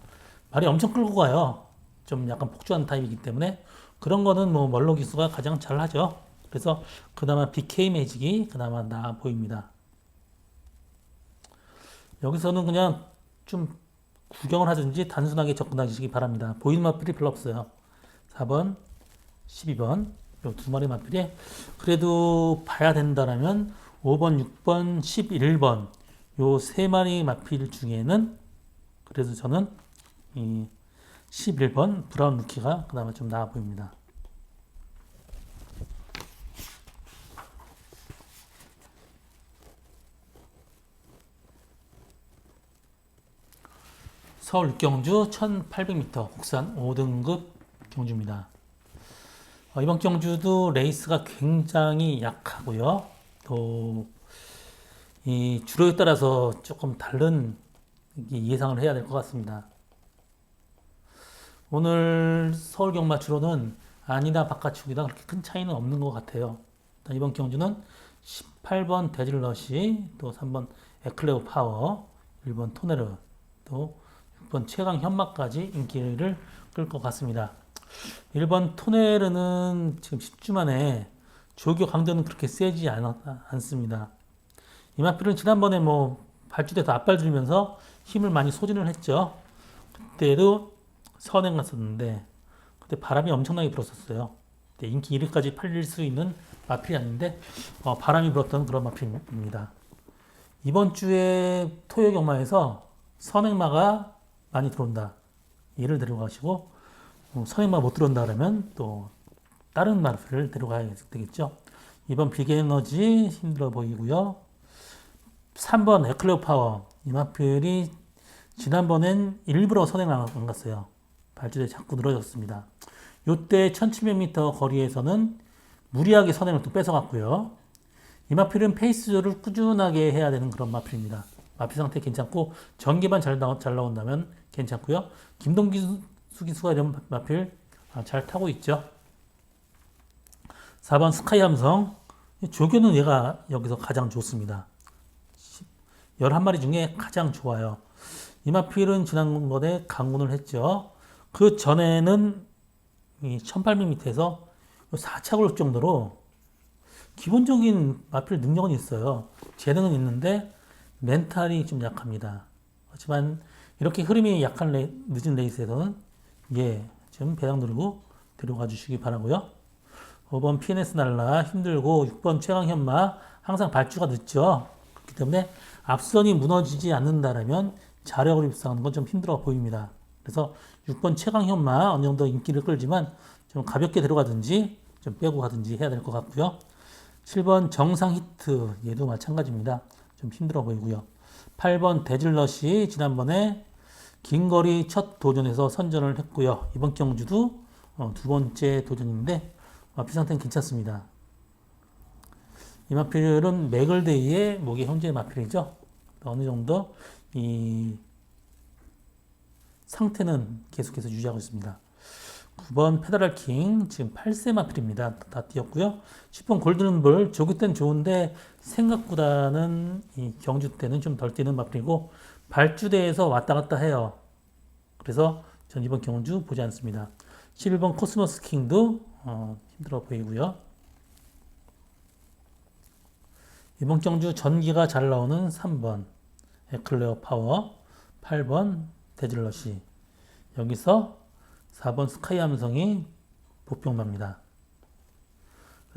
말이 엄청 끌고 가요. 좀 약간 폭주하는 타입이기 때문에 그런 거는 멀로 기수가 가장 잘하죠. 그래서 그나마 BK 매직이 그나마 나아 보입니다. 여기서는 그냥 좀 구경을 하든지 단순하게 접근하시기 바랍니다. 보이는 마필이 별로 없어요. 4번, 12번 이 두 마리 마필이 그래도 봐야 된다라면 5번, 6번, 11번 요 세 마리 마필 중에는 그래도 저는 이 11번 브라운 루키가 그나마 좀 나아 보입니다. 서울 육경주 1800m 국산 5등급 경주입니다. 이번 경주도 레이스가 굉장히 약하고요. 또 이 주로에 따라서 조금 다른 예상을 해야 될 것 같습니다. 오늘 서울 경마 주로는 안이나 바깥축이나 그렇게 큰 차이는 없는 것 같아요. 이번 경주는 18번 데즐러시, 또 3번 에클레오 파워, 1번 토네르, 또 6번 최강 현마까지 인기를 끌 것 같습니다. 1번 토네르는 지금 10주 만에 조교 강도는 그렇게 세지 않습니다. 이마필은 지난번에 발주돼서 앞발 들면서 힘을 많이 소진을 했죠. 그때도 선행 갔었는데 그때 바람이 엄청나게 불었었어요. 인기 1위까지 팔릴 수 있는 마필이 아닌데 바람이 불었던 그런 마필입니다. 이번 주에 토요 경마에서 선행마가 많이 들어온다. 얘를 데려가시고 선행마 못 들어온다 그러면 또 다른 마필을 데려가야 되겠죠. 이번 빅에너지 힘들어 보이고요. 3번 에클레오 파워 이 마필이 지난번엔 일부러 선행을 안 갔어요. 발주대 자꾸 늘어졌습니다. 요때 1700m 거리에서는 무리하게 선행을 또 뺏어갔고요. 이 마필은 페이스 조절을 꾸준하게 해야 되는 그런 마필입니다. 마필 상태 괜찮고 전개만 잘 나온다면 괜찮고요. 김동기 수기수가 이런 마필 잘 타고 있죠. 4번 스카이 함성 조교는 얘가 여기서 가장 좋습니다. 11마리 중에 가장 좋아요. 이 마필은 지난번에 강운을 했죠. 그 전에는 1800m에서 4차 올 정도로 기본적인 마필 능력은 있어요. 재능은 있는데 멘탈이 좀 약합니다. 하지만 이렇게 흐름이 약한 늦은 레이스에서는 좀 배당 누르고 들어가 주시기 바라고요. 5번 PNS 날라 힘들고 6번 최강 현마 항상 발주가 늦죠. 그렇기 때문에 앞선이 무너지지 않는다면 자력을 입상하는 건 좀 힘들어 보입니다. 그래서 6번 최강 현마 어느 정도 인기를 끌지만 좀 가볍게 들어가든지 좀 빼고 가든지 해야 될 것 같고요. 7번 정상 히트 얘도 마찬가지입니다. 좀 힘들어 보이고요. 8번 데즐러시 지난번에 긴거리 첫 도전에서 선전을 했고요. 이번 경주도 두 번째 도전인데 마필 상태는 괜찮습니다. 이 마필은 맥을데이의 목의 현재 마필이죠. 어느 정도 이 상태는 계속해서 유지하고 있습니다. 9번 페더럴킹 지금 8세 마필입니다. 다 뛰었고요. 10번 골든볼 조기 때는 좋은데 생각보다는 이 경주 때는 좀 덜 뛰는 마필이고 발주대에서 왔다 갔다 해요. 그래서 전 이번 경주 보지 않습니다. 11번 코스모스 킹도 힘들어 보이고요. 이번 경주 전기가 잘 나오는 3번 에클레어 파워, 8번 데즐러시, 여기서 4번 스카이 함성이 보병마입니다.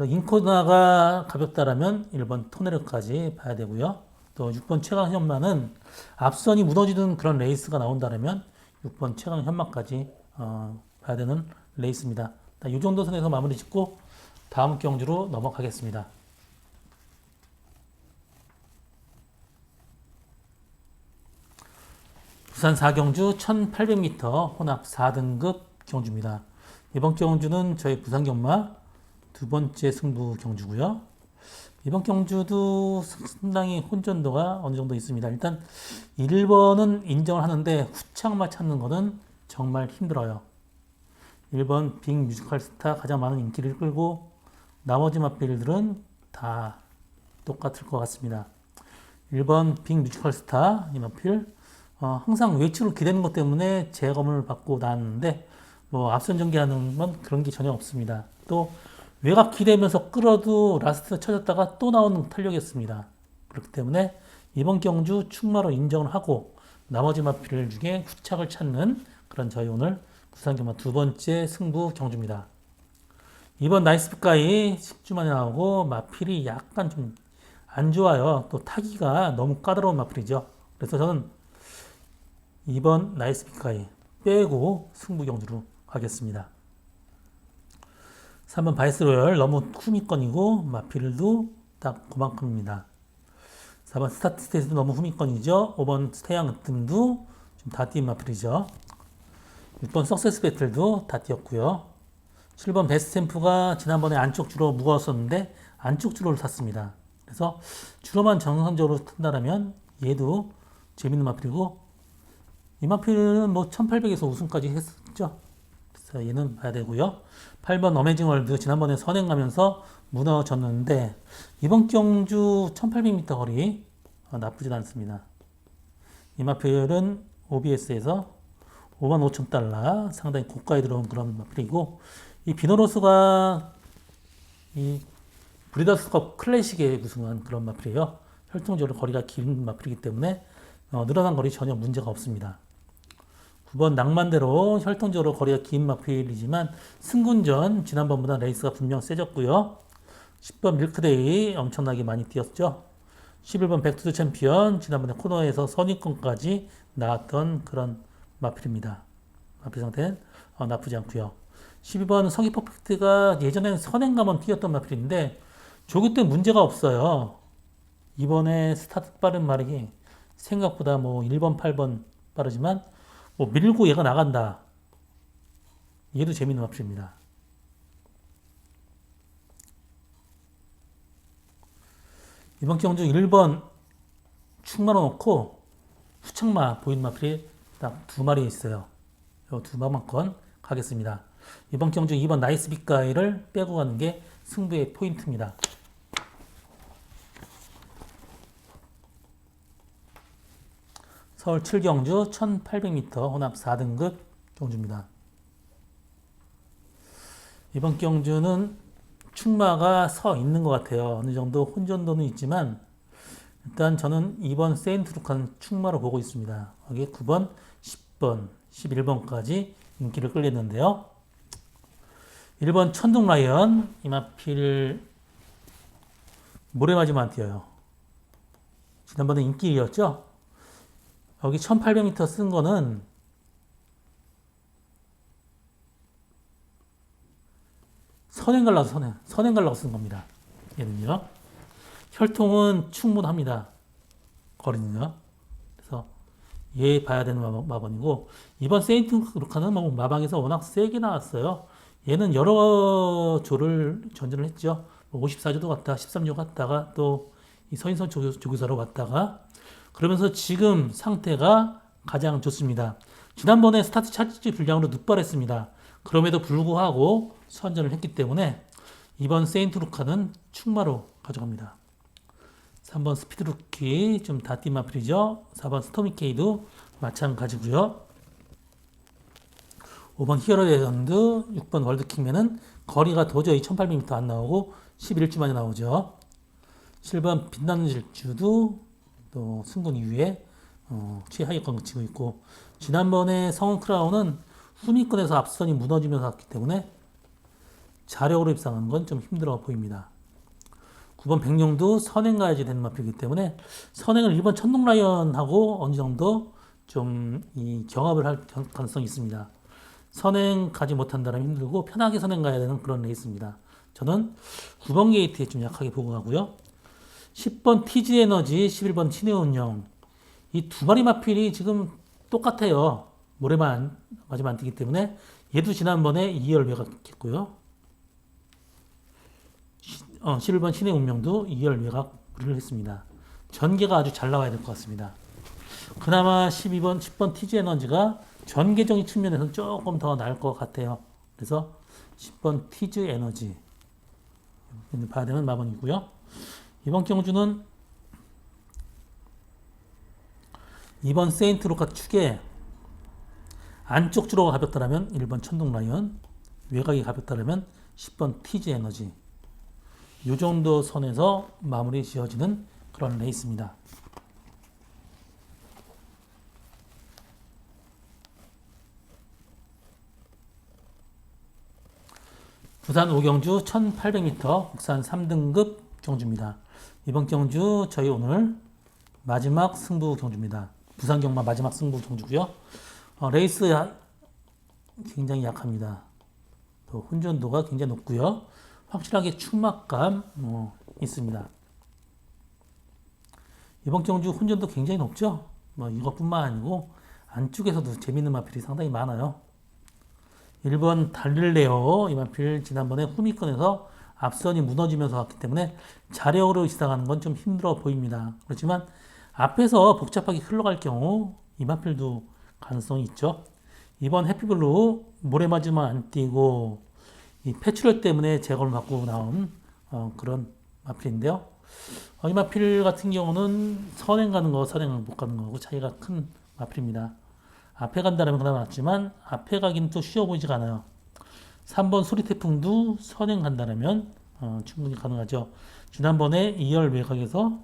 인코나가 가볍다라면 1번 토네르까지 봐야 되고요. 또 6번 최강 현마는 앞선이 무너지는 그런 레이스가 나온다면 6번 최강 현마까지 봐야 되는 레이스입니다. 이 정도 선에서 마무리 짓고 다음 경주로 넘어가겠습니다. 부산 4경주 1800m 혼합 4등급 경주입니다. 이번 경주는 저희 부산 경마 두 번째 승부 경주고요. 이번 경주도 상당히 혼전도가 어느 정도 있습니다. 일단 1번은 인정을 하는데 후창마 찾는 거는 정말 힘들어요. 1번 빅 뮤지컬 스타 가장 많은 인기를 끌고 나머지 마필들은 다 똑같을 것 같습니다. 1번 빅 뮤지컬 스타 이 마필 항상 외출을 기대는 것 때문에 재검을 받고 나왔는데 앞선 전개하는 건 그런 게 전혀 없습니다. 또 외곽 기대면서 끌어도 라스트 쳐졌다가 또 나오는 탄력이었습니다. 그렇기 때문에 이번 경주 충마로 인정을 하고 나머지 마필 중에 후착을 찾는 그런 저희 오늘 부산경마 두 번째 승부 경주입니다. 이번 나이스피카이 10주 만에 나오고 마필이 약간 좀 안 좋아요. 또 타기가 너무 까다로운 마필이죠. 그래서 저는 이번 나이스피카이 빼고 승부 경주로 가겠습니다. 3번 바이스로열 너무 후미권이고 마필도 딱 그만큼입니다. 4번 스타트 스테이스도 너무 후미권이죠. 5번 스테양 등도 좀 다 띄운 마필이죠. 6번 석세스 배틀도 다 띄었고요. 7번 베스템프가 지난번에 안쪽 주로 무거웠었는데 안쪽 주로를 탔습니다. 그래서 주로만 정상적으로 탄다면 얘도 재밌는 마필이고, 이 마필은 뭐 1800에서 우승까지 했었죠. 그래서 얘는 봐야 되고요. 8번 어메이징 월드 지난번에 선행 가면서 무너졌는데 이번 경주 1800m 거리 나쁘진 않습니다. 이 마필은 OBS에서 55,000달러 상당히 고가에 들어온 그런 마필이고, 이 비너로스가 이 브리더스컵 클래식에 우승한 그런 마필이에요. 혈통적으로 거리가 긴 마필이기 때문에 늘어난 거리 전혀 문제가 없습니다. 9번 낭만대로 혈통적으로 거리가 긴 마필이지만 승군전 지난번보다 레이스가 분명 세졌고요. 10번 밀크데이 엄청나게 많이 뛰었죠. 11번 백투더 챔피언 지난번에 코너에서 선입권까지 나왔던 그런 마필입니다. 마필 상태는 나쁘지 않고요. 12번 서기 퍼펙트가 예전에는 선행가만 뛰었던 마필인데 조기 때 문제가 없어요. 이번에 스타트 빠른 마력이 생각보다 뭐 1번, 8번 빠르지만 뭐 밀고 얘가 나간다. 얘도 재밌는 마필입니다. 이번 경주 1번 축마로 놓고 후창마 보이는 마필이 딱 두 마리 있어요. 이 두 마만건 가겠습니다. 이번 경주 2번 나이스 빅가이를 빼고 가는 게 승부의 포인트입니다. 서울 7경주 1800m 혼합 4등급 경주입니다. 이번 경주는 축마가 서 있는 것 같아요. 어느 정도 혼전도는 있지만 일단 저는 2번 세인트루칸 축마로 보고 있습니다. 여기 9번, 10번, 11번까지 인기를 끌렸는데요. 1번 천둥라이언 이마필 모래맞이만 뛰어요. 지난번에 인기였죠. 여기 1800m 쓴 거는 선행 갈라고 선행 갈라고 쓴 겁니다. 얘는요. 혈통은 충분합니다. 거리는요. 그래서 얘 봐야 되는 마번이고, 이번 세인트 루카는 뭐 마방에서 워낙 세게 나왔어요. 얘는 여러 조를 전전을 했죠. 54조도 갔다 13조 갔다가 또 이 서인선 조교사로 왔다가, 그러면서 지금 상태가 가장 좋습니다. 지난번에 스타트 차지 불량으로 늑발했습니다. 그럼에도 불구하고 선전을 했기 때문에 이번 세인트 루카는 축마로 가져갑니다. 3번 스피드루키 좀 다 뛴 마필이죠. 4번 스토미케이도 마찬가지고요. 5번 히어로 레전드, 6번 월드킹맨은 거리가 도저히 1800m 안 나오고 11주 만에 나오죠. 7번 빛나는 질주도 또 승군 이후에 최하위권 그치고 있고, 지난번에 성운 크라운은 순위권에서 앞선이 무너지면서 왔기 때문에 자력으로 입상한 건 좀 힘들어 보입니다. 9번 백령도 선행 가야지 되는 마필이기 때문에 선행을 1번 천둥라이언하고 어느 정도 좀 이 경합을 할 가능성이 있습니다. 선행 가지 못한다면 힘들고 편하게 선행 가야 되는 그런 레이스입니다. 저는 9번 게이트에 좀 약하게 보고 가고요. 10번 티즈 에너지, 11번 친해 운영. 이 두 마리 마필이 지금 똑같아요. 모래만 맞으면 안 뛰기 때문에 얘도 지난번에 2열 외곽했고요. 11번 신의 운명도 2열 외곽 무리를 했습니다. 전개가 아주 잘 나와야 될 것 같습니다. 그나마 12번, 10번 티즈 에너지가 전개적인 측면에서는 조금 더 나을 것 같아요. 그래서 10번 티즈 에너지 봐야 되는 마번이고요. 이번 경주는 2번 세인트 루카 축에 안쪽 주로가 가볍다면 1번 천둥라이언, 외곽이 가볍다면 10번 티즈 에너지, 이 정도 선에서 마무리 지어지는 그런 레이스입니다. 부산 오경주 1800m 국산 3등급 경주입니다. 이번 경주 저희 오늘 마지막 승부 경주입니다. 부산 경마 마지막 승부 경주고요. 레이스 굉장히 약합니다. 또 혼전도가 굉장히 높고요. 확실하게 축막감 있습니다. 이번 경주 혼전도 굉장히 높죠. 이것뿐만 아니고 안쪽에서도 재밌는 마필이 상당히 많아요. 1번 달릴레오. 이 마필 지난번에 후미권에서 앞선이 무너지면서 왔기 때문에 자력으로 시작하는 건 좀 힘들어 보입니다. 그렇지만 앞에서 복잡하게 흘러갈 경우 이 마필도 가능성이 있죠. 이번 해피블루 모래맞으면 안 뛰고 이 패출혈 때문에 제거를 받고 나온 그런 마필인데요. 이 마필 같은 경우는 선행 가는 거, 선행 못 가는 거하고 차이가 큰 마필입니다. 앞에 간다면 그나마 낫지만 앞에 가긴 또 쉬워 보이지가 않아요. 3번 소리태풍도 선행 간다면 충분히 가능하죠. 지난번에 2열 외곽에서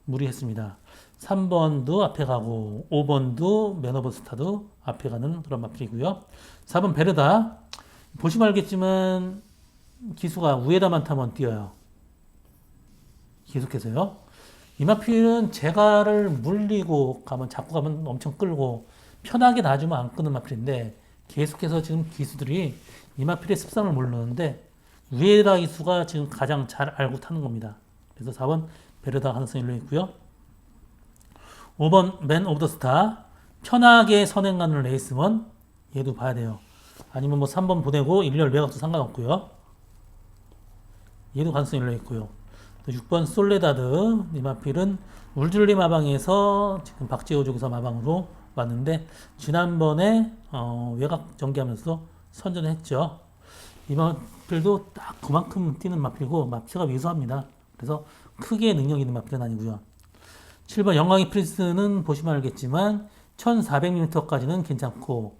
무리했습니다. 3번도 앞에 가고 5번도 맨 오브 스타도 앞에 가는 그런 마필이고요. 4번 베르다 보시면 알겠지만 기수가 우에다만 타면 뛰어요. 계속해서요. 이 마필은 제가를 물리고 가면 잡고 가면 엄청 끌고 편하게 놔주면 안 끄는 마필인데 계속해서 지금 기수들이 이 마필의 습성을 모르는데 우에다 기수가 지금 가장 잘 알고 타는 겁니다. 그래서 4번 베르다 가능성이 열려 있고요. 5번 맨 오브 더 스타 편하게 선행 가는 레이스먼 얘도 봐야 돼요. 아니면 뭐 3번 보내고 1열 외곽도 상관없고요. 얘도 가능성이 열려 있고요. 6번 솔레다드 이 마필은 울줄리 마방에서 지금 박재호 조교사 마방으로 왔는데 지난번에 외곽 전개하면서 선전을 했죠. 이 마필도 딱 그만큼 뛰는 마필이고 마피가 위수합니다. 그래서 크게 능력 있는 마필은 아니고요. 7번 영광의 프린스는 보시면 알겠지만 1400m까지는 괜찮고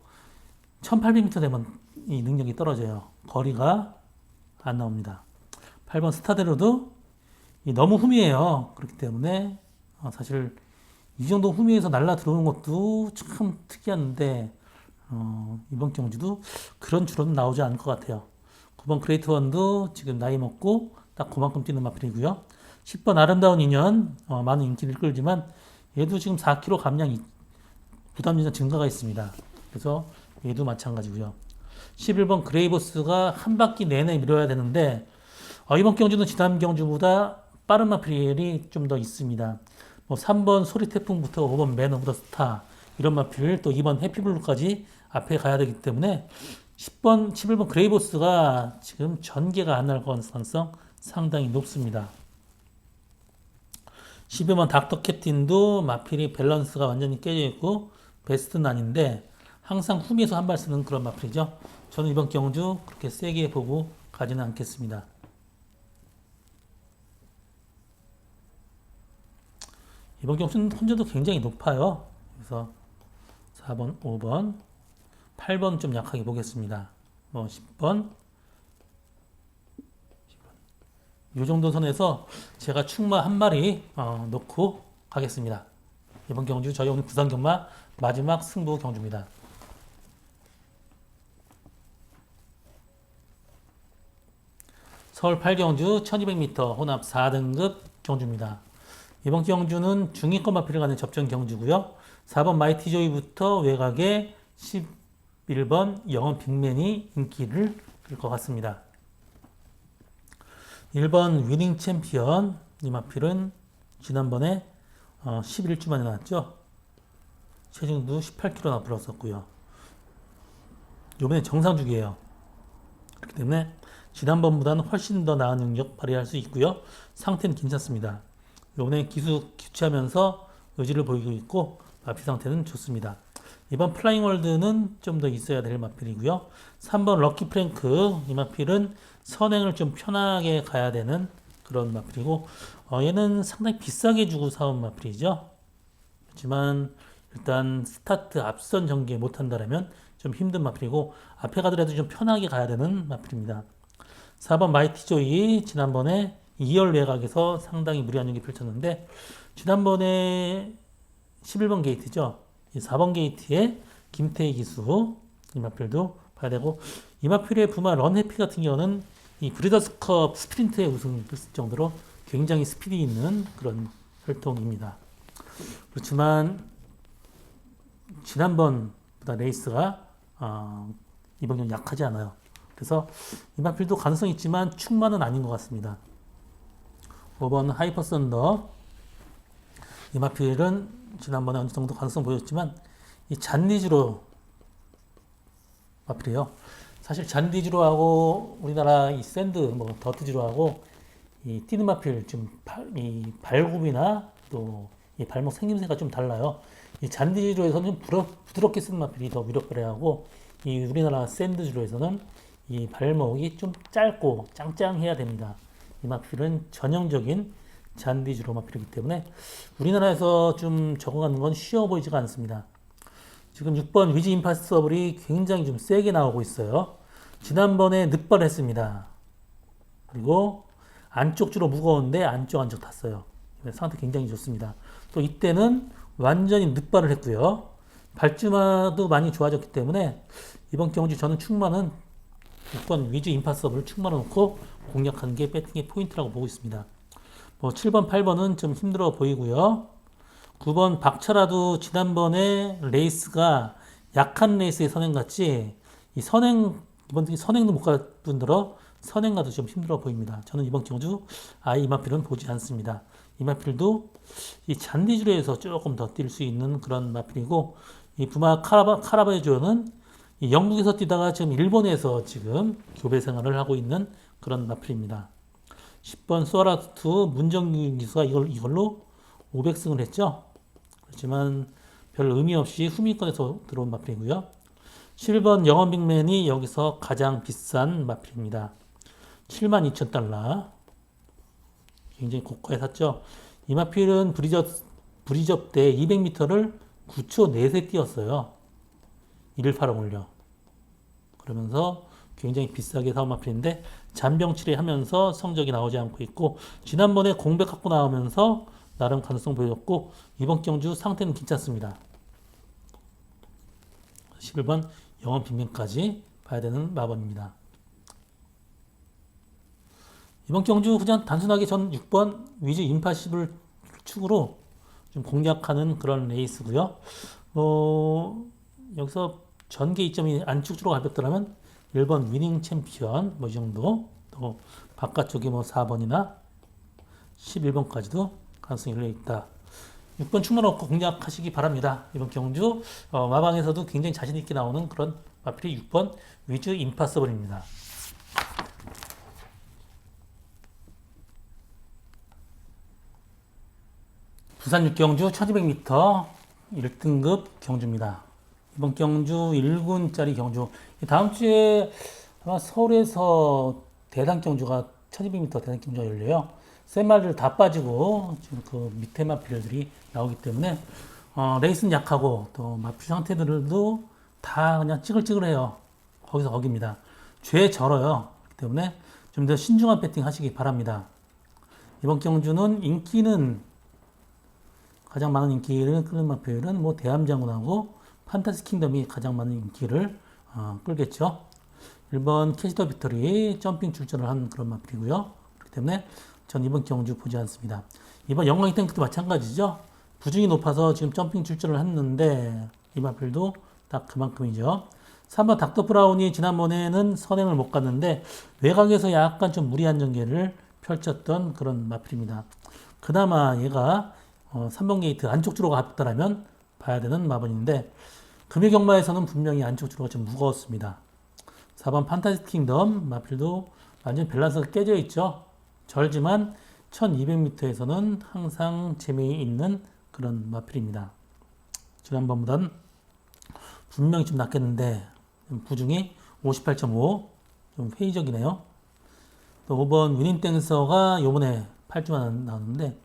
1800m 되면 이 능력이 떨어져요. 거리가 안 나옵니다. 8번 스타데로도 너무 후미해요. 그렇기 때문에 사실 이 정도 후미에서 날라 들어오는 것도 참 특이한데 이번 경주도 그런 주로는 나오지 않을 것 같아요. 9번 그레이트 원도 지금 나이 먹고 딱 그만큼 뛰는 마필이고요. 10번 아름다운 인연 많은 인기를 끌지만 얘도 지금 4kg 감량 부담 증가가 있습니다. 그래서 얘도 마찬가지고요. 11번 그레이보스가 한 바퀴 내내 밀어야 되는데 이번 경주는 지난 경주보다 빠른 마필이 좀 더 있습니다. 3번 소리태풍부터 5번 맨 오브 더 스타 이런 마필 또 2번 해피블루까지 앞에 가야 되기 때문에 10번, 11번 그레이보스가 지금 전개가 안 날 가능성 상당히 높습니다. 12번 닥터 캡틴도 마필이 밸런스가 완전히 깨져 있고 베스트는 아닌데 항상 후미에서 한 발 쓰는 그런 마필이죠. 저는 이번 경주 그렇게 세게 보고 가지는 않겠습니다. 이번 경주는 혼자도 굉장히 높아요. 그래서 4번, 5번, 8번 좀 약하게 보겠습니다. 10번, 이 정도 선에서 제가 충마 한 마리 넣고 가겠습니다. 이번 경주 저희 오늘 부산 경마 마지막 승부 경주입니다. 서울 8경주 1200m 혼합 4등급 경주입니다. 이번 경주는 중위권 마필을 가는 접전 경주고요. 4번 마이티조이부터 외곽에 11번 영원 빅맨이 인기를 끌 것 같습니다. 1번 위닝 챔피언 이 마필은 지난번에 11주 만에 나왔죠. 체중도 18kg나 불었었고요. 이번에 정상주기예요. 그렇기 때문에 지난번보다는 훨씬 더 나은 능력 발휘할 수 있고요. 상태는 괜찮습니다. 이번에 기수 교체하면서 의지를 보이고 있고 마필 상태는 좋습니다. 이번 플라잉 월드는 좀 더 있어야 될 마필이고요. 3번 럭키 프랭크 이 마필은 선행을 좀 편하게 가야 되는 그런 마필이고 얘는 상당히 비싸게 주고 사온 마필이죠. 그렇지만 일단 스타트 앞선 전개 못한다면 좀 힘든 마필이고 앞에 가더라도 좀 편하게 가야 되는 마필입니다. 4번 마이티 조이 지난번에 2열 외곽에서 상당히 무리한 연기 펼쳤는데 지난번에 11번 게이트죠. 이 4번 게이트에 김태희 기수 이 마필도 봐야 되고 이 마필의 부마 런해피 같은 경우는 이 브리더스컵 스프린트에 우승을 했을 정도로 굉장히 스피드 있는 그런 혈통입니다. 그렇지만 지난번보다 레이스가 이번 경기 약하지 않아요. 그래서 이 마필도 가능성이 있지만 충만은 아닌 것 같습니다. 5번 하이퍼 썬더 이 마필은 지난번에 어느 정도 가능성 보였지만 이 잔디주로 마필이에요. 사실 잔디주로하고 우리나라 이 샌드 뭐 더트주로하고 이 뛰는 마필 이 발굽이나 또 이 발목 생김새가 좀 달라요. 이 잔디주로에서는 좀 부드럽게 쓰는 마필이 더 위력발휘하고 이 우리나라 샌드주로에서는 이 발목이 좀 짧고 짱짱해야 됩니다. 이 마필은 전형적인 잔디주로 마필이기 때문에 우리나라에서 좀 적응하는 건 쉬워 보이지가 않습니다. 지금 6번 위즈 임파서블이 굉장히 좀 세게 나오고 있어요. 지난번에 늑발 했습니다. 그리고 안쪽 주로 무거운데 안쪽 탔어요. 상태 굉장히 좋습니다. 또 이때는 완전히 늑발을 했고요. 발주마도 많이 좋아졌기 때문에 이번 경주 저는 충만은 6번 위즈 임파서블 충만을 놓고 공략하는 게 배팅의 포인트라고 보고 있습니다. 뭐 7번, 8번은 좀 힘들어 보이고요. 9번 박철아도 지난번에 레이스가 약한 레이스의 선행같이 이 이번 선행도 못 갈 분들어 선행가도 좀 힘들어 보입니다. 저는 이번 경주 이마필은 보지 않습니다. 이마필도 이 잔디주로에서 조금 더 뛸 수 있는 그런 마필이고 이 부마 카라바조는 이 영국에서 뛰다가 지금 일본에서 지금 교배 생활을 하고 있는 그런 마필입니다. 10번 소아라투 문정규 기수가 이걸로 500승을 했죠. 그렇지만 별 의미 없이 후미권에서 들어온 마필이고요. 7번 영원 빅맨이 여기서 가장 비싼 마필입니다. 72,000달러. 굉장히 고가에 샀죠. 이 마필은 브리접 때 200m를 9초 4세 뛰었어요. 118을 올려. 그러면서 굉장히 비싸게 사온 마필인데 잔병 치레하면서 성적이 나오지 않고 있고 지난번에 공백 갖고 나오면서 나름 가능성 보여줬고 이번 경주 상태는 괜찮습니다. 11번 영원 빅맨까지 봐야 되는 마번입니다. 이번 경주 그냥 단순하게 전 6번 위즈 임파시블 축으로 좀 공략하는 그런 레이스고요. 여기서 전개 이점이 안축으로 가볍더라면 1번 위닝 챔피언 뭐 이 정도 또 바깥쪽에 뭐 4번이나 11번까지도 가능성이 열려 있다. 6번 충만 없고 공략하시기 바랍니다. 이번 경주 마방에서도 굉장히 자신 있게 나오는 그런 마필이 6번 위즈 임파서블입니다. 부산 6경주 1200m 1등급 경주입니다. 이번 경주 1군짜리 경주. 다음 주에 아마 서울에서 대상 경주가 1200m 대상 경주가 열려요. 센 말들 다 빠지고 지금 그 밑에 마필들이 나오기 때문에 레이스는 약하고 또 마필 상태들도 다 그냥 찌글찌글해요. 거기서 거기입니다. 죄 절어요. 그렇기 때문에 좀 더 신중한 배팅 하시기 바랍니다. 이번 경주는 인기는 가장 많은 인기를 끄는 마필은 뭐 대함장군하고 판타스 킹덤이 가장 많은 인기를 끌겠죠. 1번 캐시더 빅터리 점핑 출전을 한 그런 마필이고요. 그렇기 때문에 전 이번 경주 보지 않습니다. 이번 영광이 탱크도 마찬가지죠. 부중이 높아서 지금 점핑 출전을 했는데 이 마필도 딱 그만큼이죠. 3번 닥터 브라운이 지난번에는 선행을 못 갔는데 외곽에서 약간 좀 무리한 전개를 펼쳤던 그런 마필입니다. 그나마 얘가 3번 게이트 안쪽 주로가 가볍다라면 봐야 되는 마번인데 금요 경마에서는 분명히 안쪽 주로가 좀 무거웠습니다. 4번 판타지 킹덤 마필도 완전 밸런스가 깨져 있죠. 절지만 1200m에서는 항상 재미있는 그런 마필입니다. 지난번보단 분명히 좀 낫겠는데 부중이 58.5 좀 회의적이네요. 또 5번 위닝 댄서가 요번에 8주만 나왔는데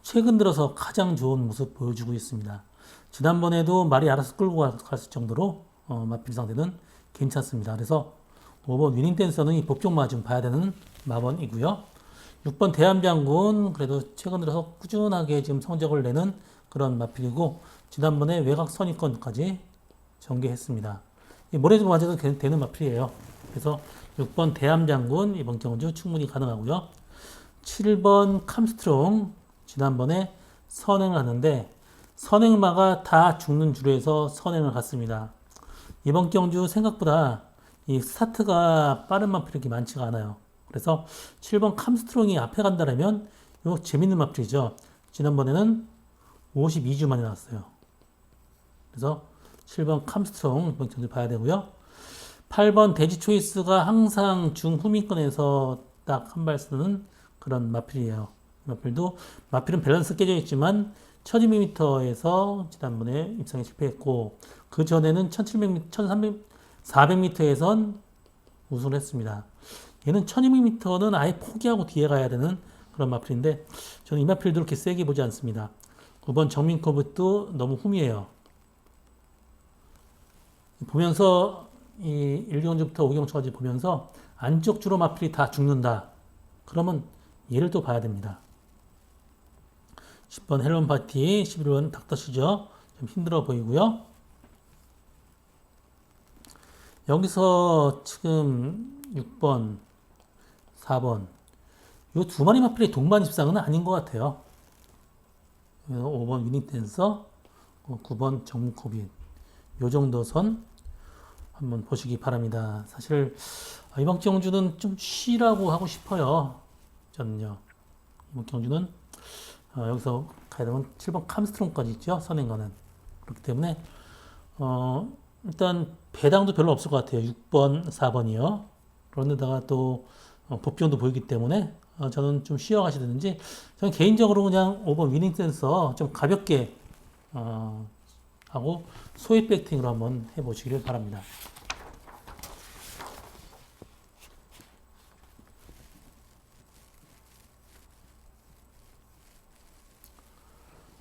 최근 들어서 가장 좋은 모습 보여주고 있습니다. 지난번에도 말이 알아서 끌고 갔을 정도로 마필 상태는 괜찮습니다. 그래서 5번 위닝 댄서는 이 복종마 좀 봐야 되는 마번이고요. 6번 대함장군 그래도 최근 들어서 꾸준하게 지금 성적을 내는 그런 마필이고 지난번에 외곽 선입권까지 전개했습니다. 모래주고 맞아도 되는 마필이에요. 그래서 6번 대함장군 이번 경주 충분히 가능하고요. 7번 캄스트롱 지난번에 선행을 하는데 선행마가 다 죽는 주로에서 선행을 갔습니다. 이번 경주 생각보다 이 스타트가 빠른 마필이 많지가 않아요. 그래서 7번 캄스트롱이 앞에 간다면 이거 재밌는 마필이죠. 지난번에는 52주 만에 나왔어요. 그래서 7번 캄스트롱 이번 경주 봐야 되고요. 8번 대지 초이스가 항상 중후미권에서 딱 한 발 쓰는 그런 마필이에요. 마필은 밸런스 깨져 있지만 1200m에서 지난번에 입상에 실패했고 그 전에는 1700m, 1300, 400m에선 우승을 했습니다. 얘는 1200m는 아예 포기하고 뒤에 가야 되는 그런 마필인데 저는 이 마필도 그렇게 세게 보지 않습니다. 9번 정민커브도 너무 흠이에요. 보면서 이 1경주부터 5경주까지 보면서 안쪽 주로 마필이 다 죽는다. 그러면 얘를 또 봐야 됩니다. 10번 헬론 파티, 11번 닥터시죠. 좀 힘들어 보이고요. 여기서 지금 6번, 4번 이 두 마리 마필이 동반 입상은 아닌 것 같아요. 5번 위닝댄서, 9번 정코빈 요 정도 선 한번 보시기 바랍니다. 사실 이번 경주는 좀 쉬라고 하고 싶어요. 저는요. 이번 경주는 여기서 가야 되면 7번 캄스트롱까지 있죠. 선행가는. 그렇기 때문에 일단 배당도 별로 없을 것 같아요. 6번, 4번이요. 그런데다가 또 복병도 보이기 때문에 저는 좀 쉬어가시든지 저는 개인적으로 그냥 5번 위닝댄서 좀 가볍게 하고 소액 배팅으로 한번 해보시길 바랍니다.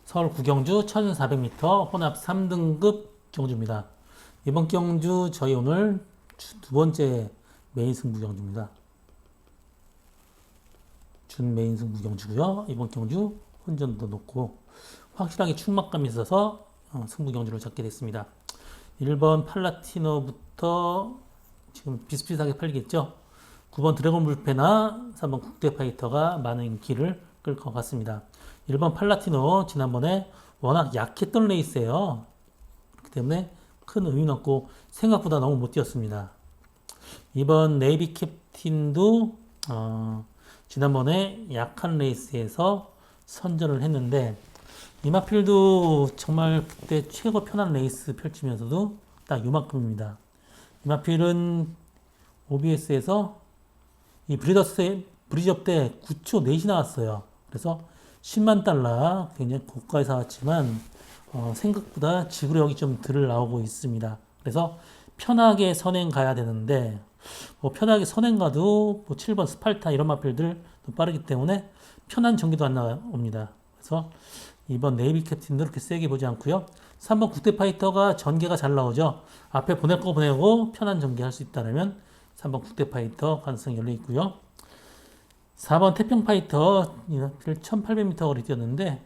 서울 구경주 1400m 혼합 3등급 경주입니다. 이번 경주 저희 오늘 두 번째 메인 승부 경주입니다. 준 메인 승부 경주고요. 이번 경주 혼전도 높고 확실하게 충막감이 있어서 승부 경주를 잡게 됐습니다. 1번 팔라티노부터 지금 비슷비슷하게 팔리겠죠. 9번 드래곤 불페나 3번 국대파이터가 많은 인기를 끌 것 같습니다. 1번 팔라티노 지난번에 워낙 약했던 레이스예요. 그렇기 때문에 큰 의미는 없고 생각보다 너무 못 뛰었습니다. 2번 네이비 캡틴도 지난번에 약한 레이스에서 선전을 했는데 이마필도 정말 그때 최고 편한 레이스 펼치면서도 딱 요만큼입니다. 이마필은 OBS에서 이 브리즈업 때 9초 4시 나왔어요. 그래서 10만 달러 굉장히 고가에 사왔지만 생각보다 지구력이 좀 덜 나오고 있습니다. 그래서 편하게 선행 가야 되는데 편하게 선행 가도 7번 스팔타 이런 마필들 빠르기 때문에 편한 전기도 안 나옵니다. 그래서 이번 네이비 캡틴도 그렇게 세게 보지 않고요. 3번 국대파이터가 전개가 잘 나오죠. 앞에 보낼 거 보내고 편한 전개 할 수 있다면 3번 국대파이터 가능성이 열려 있고요. 4번 태평파이터 1800m 거리 뛰었는데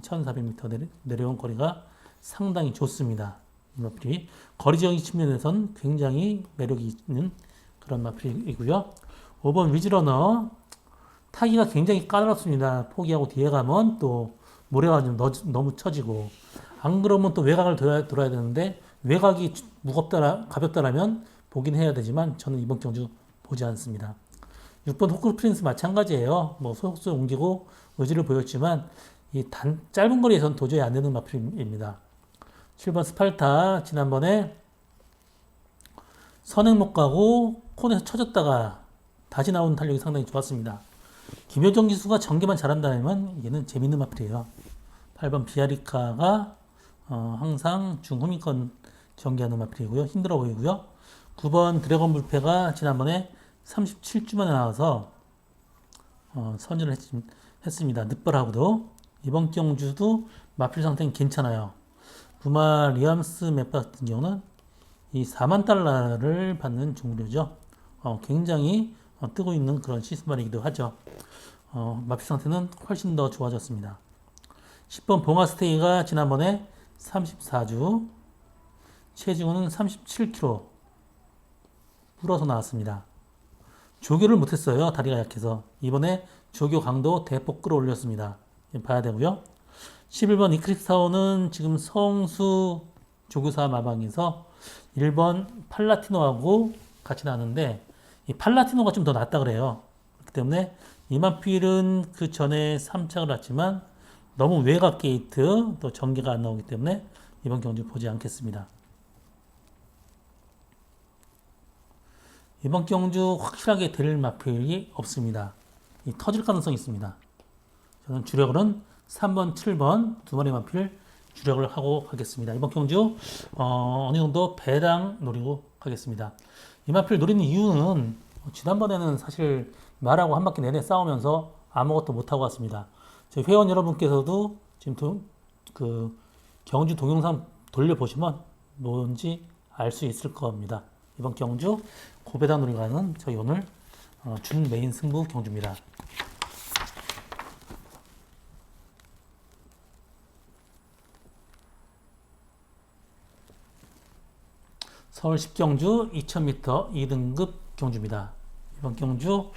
1400m 내려온 거리가 상당히 좋습니다. 이 마필이 거리적인 측면에선 굉장히 매력이 있는 그런 마필이고요. 5번 위즈러너 타기가 굉장히 까다롭습니다. 포기하고 뒤에 가면 또 모래가 좀 너무 처지고 안 그러면 또 외곽을 돌아야 되는데 외곽이 가볍다라면 보긴 해야 되지만 저는 이번 경주 보지 않습니다. 6번 호크 프린스 마찬가지예요. 소속수 옮기고 의지를 보였지만 짧은 거리에선 도저히 안 되는 마필입니다. 7번 스팔타 지난번에 선행 못 가고 콘에서 쳐졌다가 다시 나온 탄력이 상당히 좋았습니다. 김효정 기수가 전개만 잘한다면 얘는 재밌는 마필이에요. 8번 비아리카가 항상 중후미권 전개하는 마필이고요. 힘들어 보이고요. 9번 드래곤 불패가 지난번에 37주 만에 나와서 선전을 했습니다. 늑발하고도 이번 경주도 마필 상태는 괜찮아요. 부마 리암스 맵바 같은 경우는 이 4만 달러를 받는 종류죠. 굉장히 뜨고 있는 그런 시스말이기도 하죠. 마필 상태는 훨씬 더 좋아졌습니다. 10번 봉화스테이가 지난번에 34주 체중은 37kg 불어서 나왔습니다. 조교를 못했어요. 다리가 약해서. 이번에 조교 강도 대폭 끌어올렸습니다. 봐야 되고요. 11번 이크립스타운은 지금 성수 조교사 마방에서 1번 팔라티노하고 같이 나왔는데 이 팔라티노가 좀 더 낫다 그래요. 그렇기 때문에 이마필은 그 전에 3착을 했지만 너무 외곽 게이트 또 전개가 안 나오기 때문에 이번 경주 보지 않겠습니다. 이번 경주 확실하게 될 마필이 없습니다. 터질 가능성이 있습니다. 저는 주력으로는 3번, 7번 두 마리 마필 주력을 하고 가겠습니다. 이번 경주 어느 정도 배당 노리고 가겠습니다. 이 마필 노리는 이유는 지난번에는 사실 말하고 한 바퀴 내내 싸우면서 아무것도 못하고 왔습니다. 저희 회원 여러분께서도 지금 그 경주 동영상 돌려보시면 뭔지 알 수 있을 겁니다. 이번 경주 고배당 노리고 가는 저희 오늘 준 메인 승부 경주입니다. 서울 10경주 2000m 2등급 경주입니다. 이번 경주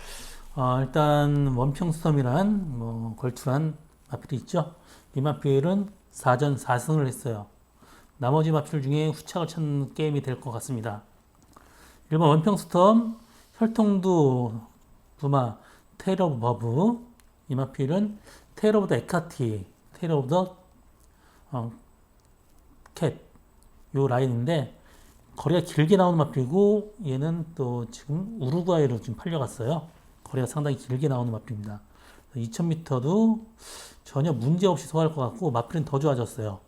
일단 원평스톰이란 걸출한 마필이 있죠. 이 마필은 4전 4승을 했어요. 나머지 마필 중에 후착을 찾는 게임이 될 것 같습니다. 1번 원평스톰, 혈통두, 부마, 테일 오브 버브. 이 마필은 테일 오브 더 에카티, 테일 오브 더 캣, 요 라인인데 거리가 길게 나오는 마필이고 얘는 또 지금 우루과이로 지금 팔려갔어요. 거리가 상당히 길게 나오는 마필입니다. 2000m도 전혀 문제없이 소화할 것 같고 마필은 더 좋아졌어요.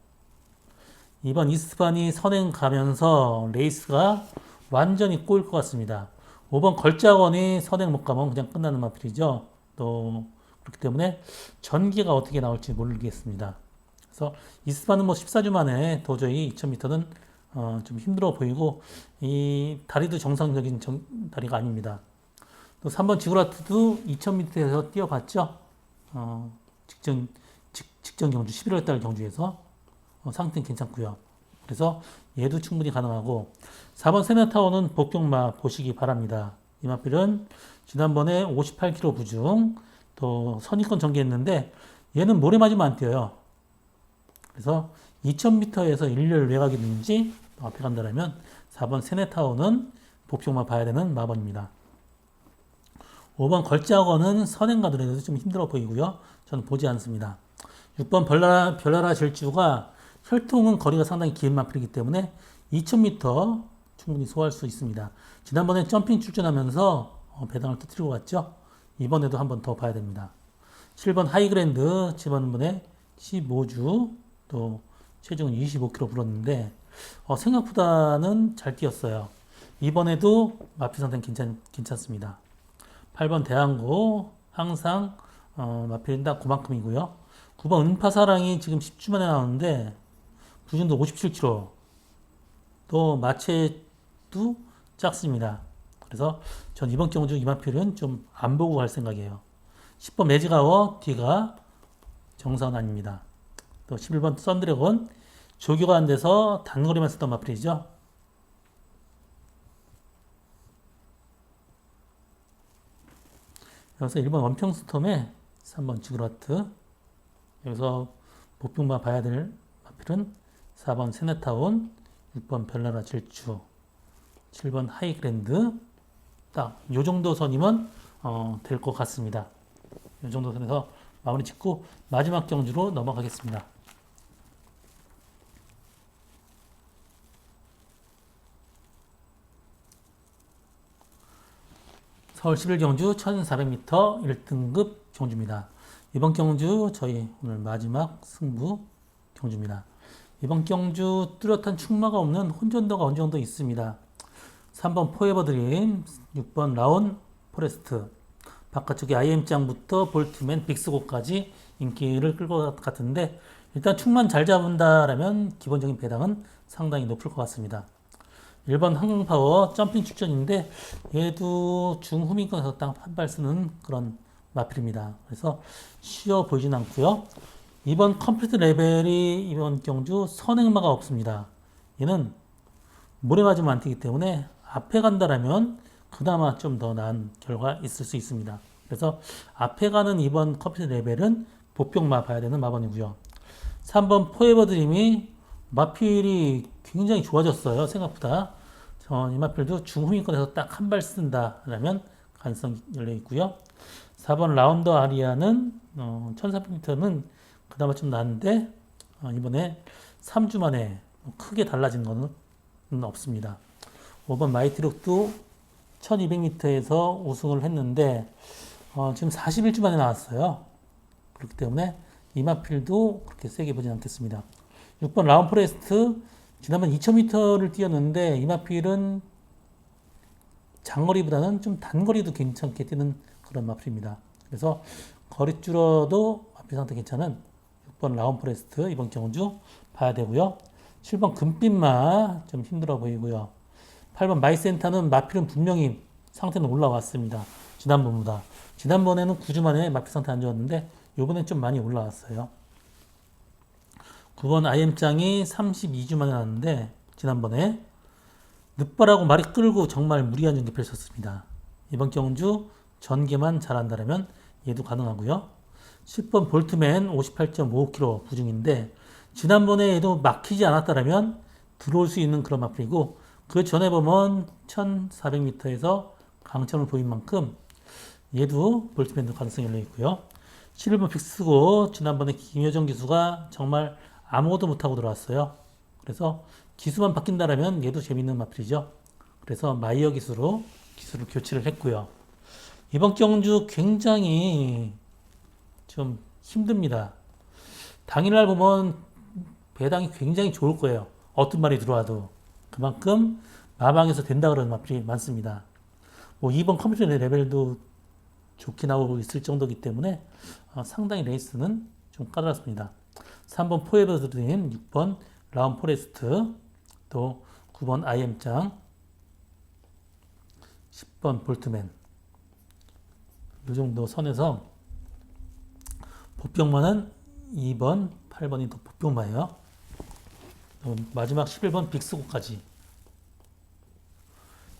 이번 이스반이 선행 가면서 레이스가 완전히 꼬일 것 같습니다. 5번 걸작원이 선행 못 가면 그냥 끝나는 마필이죠. 또 그렇기 때문에 전기가 어떻게 나올지 모르겠습니다. 그래서 이스반은 14주 만에 도저히 2000m는 좀 힘들어 보이고 이 다리도 정상적인 다리가 아닙니다. 또 3번 지구라트도 2000m에서 뛰어봤죠. 직전 경주 11월달 경주에서 상태는 괜찮고요. 그래서 얘도 충분히 가능하고 4번 세나타워는 복경마 보시기 바랍니다. 이 마필은 지난번에 58km 부중 또 선입권 전개했는데 얘는 모래 맞으면 안 뛰어요. 그래서 2000m에서 일렬 외곽이든지 앞에 간다면 4번 세네타워는 복종만 봐야 되는 마번입니다. 5번 걸작원은 선행 가더라도 좀 힘들어 보이고요. 저는 보지 않습니다. 6번 별나라 질주가 혈통은 거리가 상당히 긴 마필이기 때문에 2000m 충분히 소화할 수 있습니다. 지난번에 점핑 출전하면서 배당을 터뜨리고 갔죠. 이번에도 한 번 더 봐야 됩니다. 7번 하이그랜드 지난번에 15주 또 체중은 25kg 불었는데 생각보다는 잘 뛰었어요. 이번에도 마필 상태는 괜찮습니다. 8번 대항고 항상 마필은 다 그만큼이고요. 9번 은파사랑이 지금 10주 만에 나오는데 부준도 57kg 또 마체도 작습니다. 그래서 전 이번 경주 이 마필은 좀 안 보고 갈 생각이에요. 10번 매지가워 뒤가 정상은 아닙니다. 또 11번 썬드래곤 조교가 안 돼서 단거리만 쓰던 마필이죠. 여기서 1번 원평스톰에 3번 지그라트 여기서 복병마 봐야 될 마필은 4번 세네타운 6번 별나라 질주 7번 하이그랜드 딱 요정도 선이면 될 것 같습니다. 요정도 선에서 마무리 짓고 마지막 경주로 넘어가겠습니다. 서울 11경주 1400m 1등급 경주입니다. 이번 경주 저희 오늘 마지막 승부 경주입니다. 이번 경주 뚜렷한 충마가 없는 혼전도가 어느 정도 있습니다. 3번 포에버 드림, 6번 라온 포레스트, 바깥쪽에 IM장부터 볼트맨, 빅스고까지 인기를 끌 것 같은데 일단 충만 잘 잡은다라면 기본적인 배당은 상당히 높을 것 같습니다. 1번 한강파워 점핑 출전인데 얘도 중후미권에서 딱 한 발 쓰는 그런 마필입니다. 그래서 쉬워 보이진 않고요. 2번 컴플리트 레벨이 이번 경주 선행마가 없습니다. 얘는 모래 맞으면 안 뛰기 때문에 앞에 간다라면 그나마 좀 더 나은 결과 있을 수 있습니다. 그래서 앞에 가는 이번 컴플리트 레벨은 복병마 봐야 되는 마번이고요. 3번 포에버 드림이 마필이 굉장히 좋아졌어요. 생각보다. 이 마필도 중후미권에서 딱 한 발 쓴다라면 가능성이 열려 있고요. 4번 라운더 아리아는 1300m는 그나마 좀 나은데 이번에 3주 만에 크게 달라진 거는 없습니다. 5번 마이티룩도 1200m에서 우승을 했는데 지금 41주 만에 나왔어요. 그렇기 때문에 이마필도 그렇게 세게 보진 않겠습니다. 6번 라운포레스트 지난번 2000m를 뛰었는데 이마필은 장거리보다는 좀 단거리도 괜찮게 뛰는 그런 마필입니다. 그래서 거리 줄어도 마필 상태 괜찮은 6번 라운포레스트 이번 경주 봐야 되고요. 7번 금빛마 좀 힘들어 보이고요. 8번 마이센터는 마필은 분명히 상태는 올라왔습니다. 지난번보다. 지난번에는 9주 만에 마필 상태 안 좋았는데 요번엔 좀 많이 올라왔어요. 9번 IM장이 32주 만에 나왔는데 지난번에 늦바라고 말이 끌고 정말 무리한 경기 펼쳤습니다. 이번 경주 전개만 잘한다면 얘도 가능하고요. 10번 볼트맨 58.5km 부중인데 지난번에 얘도 막히지 않았다면 들어올 수 있는 그런 마필이고 그 전에 보면 1400m에서 강점을 보인 만큼 얘도 볼트맨도 가능성이 열려 있고요. 11번 빅스고 지난번에 김효정 기수가 정말 아무것도 못하고 들어왔어요. 그래서 기수만 바뀐다면 얘도 재밌는 마필이죠. 그래서 마이어 기수로 기수를 교체를 했고요. 이번 경주 굉장히 좀 힘듭니다. 당일날 보면 배당이 굉장히 좋을 거예요. 어떤 말이 들어와도 그만큼 마방에서 된다 그러는 마필이 많습니다. 뭐 2번 컴퓨터 레벨도 좋게 나오고 있을 정도이기 때문에 상당히 레이스는 좀 까다롭습니다. 3번 포에버 드림, 6번 라운 포레스트, 또 9번 IM장, 10번 볼트맨 이 정도 선에서 보병마는 2번, 8번이 또 보병마예요. 마지막 11번 빅스고까지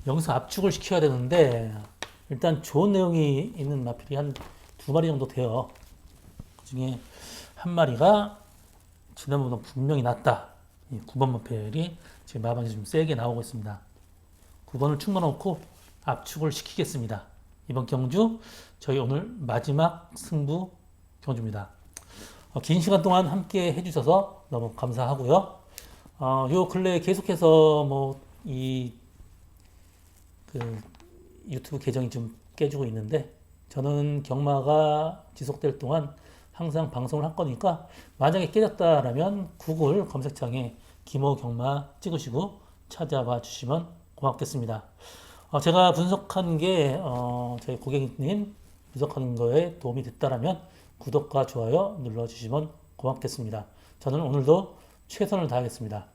여기서 압축을 시켜야 되는데 일단 좋은 내용이 있는 마필이 한 2마리 정도 돼요. 그 중에 한 마리가 지난번보다 분명히 낫다. 9번 마필이 지금 마방에서 좀 세게 나오고 있습니다. 9번을 충만 놓고 압축을 시키겠습니다. 이번 경주 저희 오늘 마지막 승부 경주입니다. 긴 시간 동안 함께 해주셔서 너무 감사하고요. 요 근래 계속해서 유튜브 계정이 좀 깨지고 있는데 저는 경마가 지속될 동안 항상 방송을 할 거니까 만약에 깨졌다라면 구글 검색창에 김호 경마 찍으시고 찾아봐 주시면 고맙겠습니다. 제가 분석한 게 저희 고객님 분석하는 거에 도움이 됐다라면 구독과 좋아요 눌러주시면 고맙겠습니다. 저는 오늘도 최선을 다하겠습니다.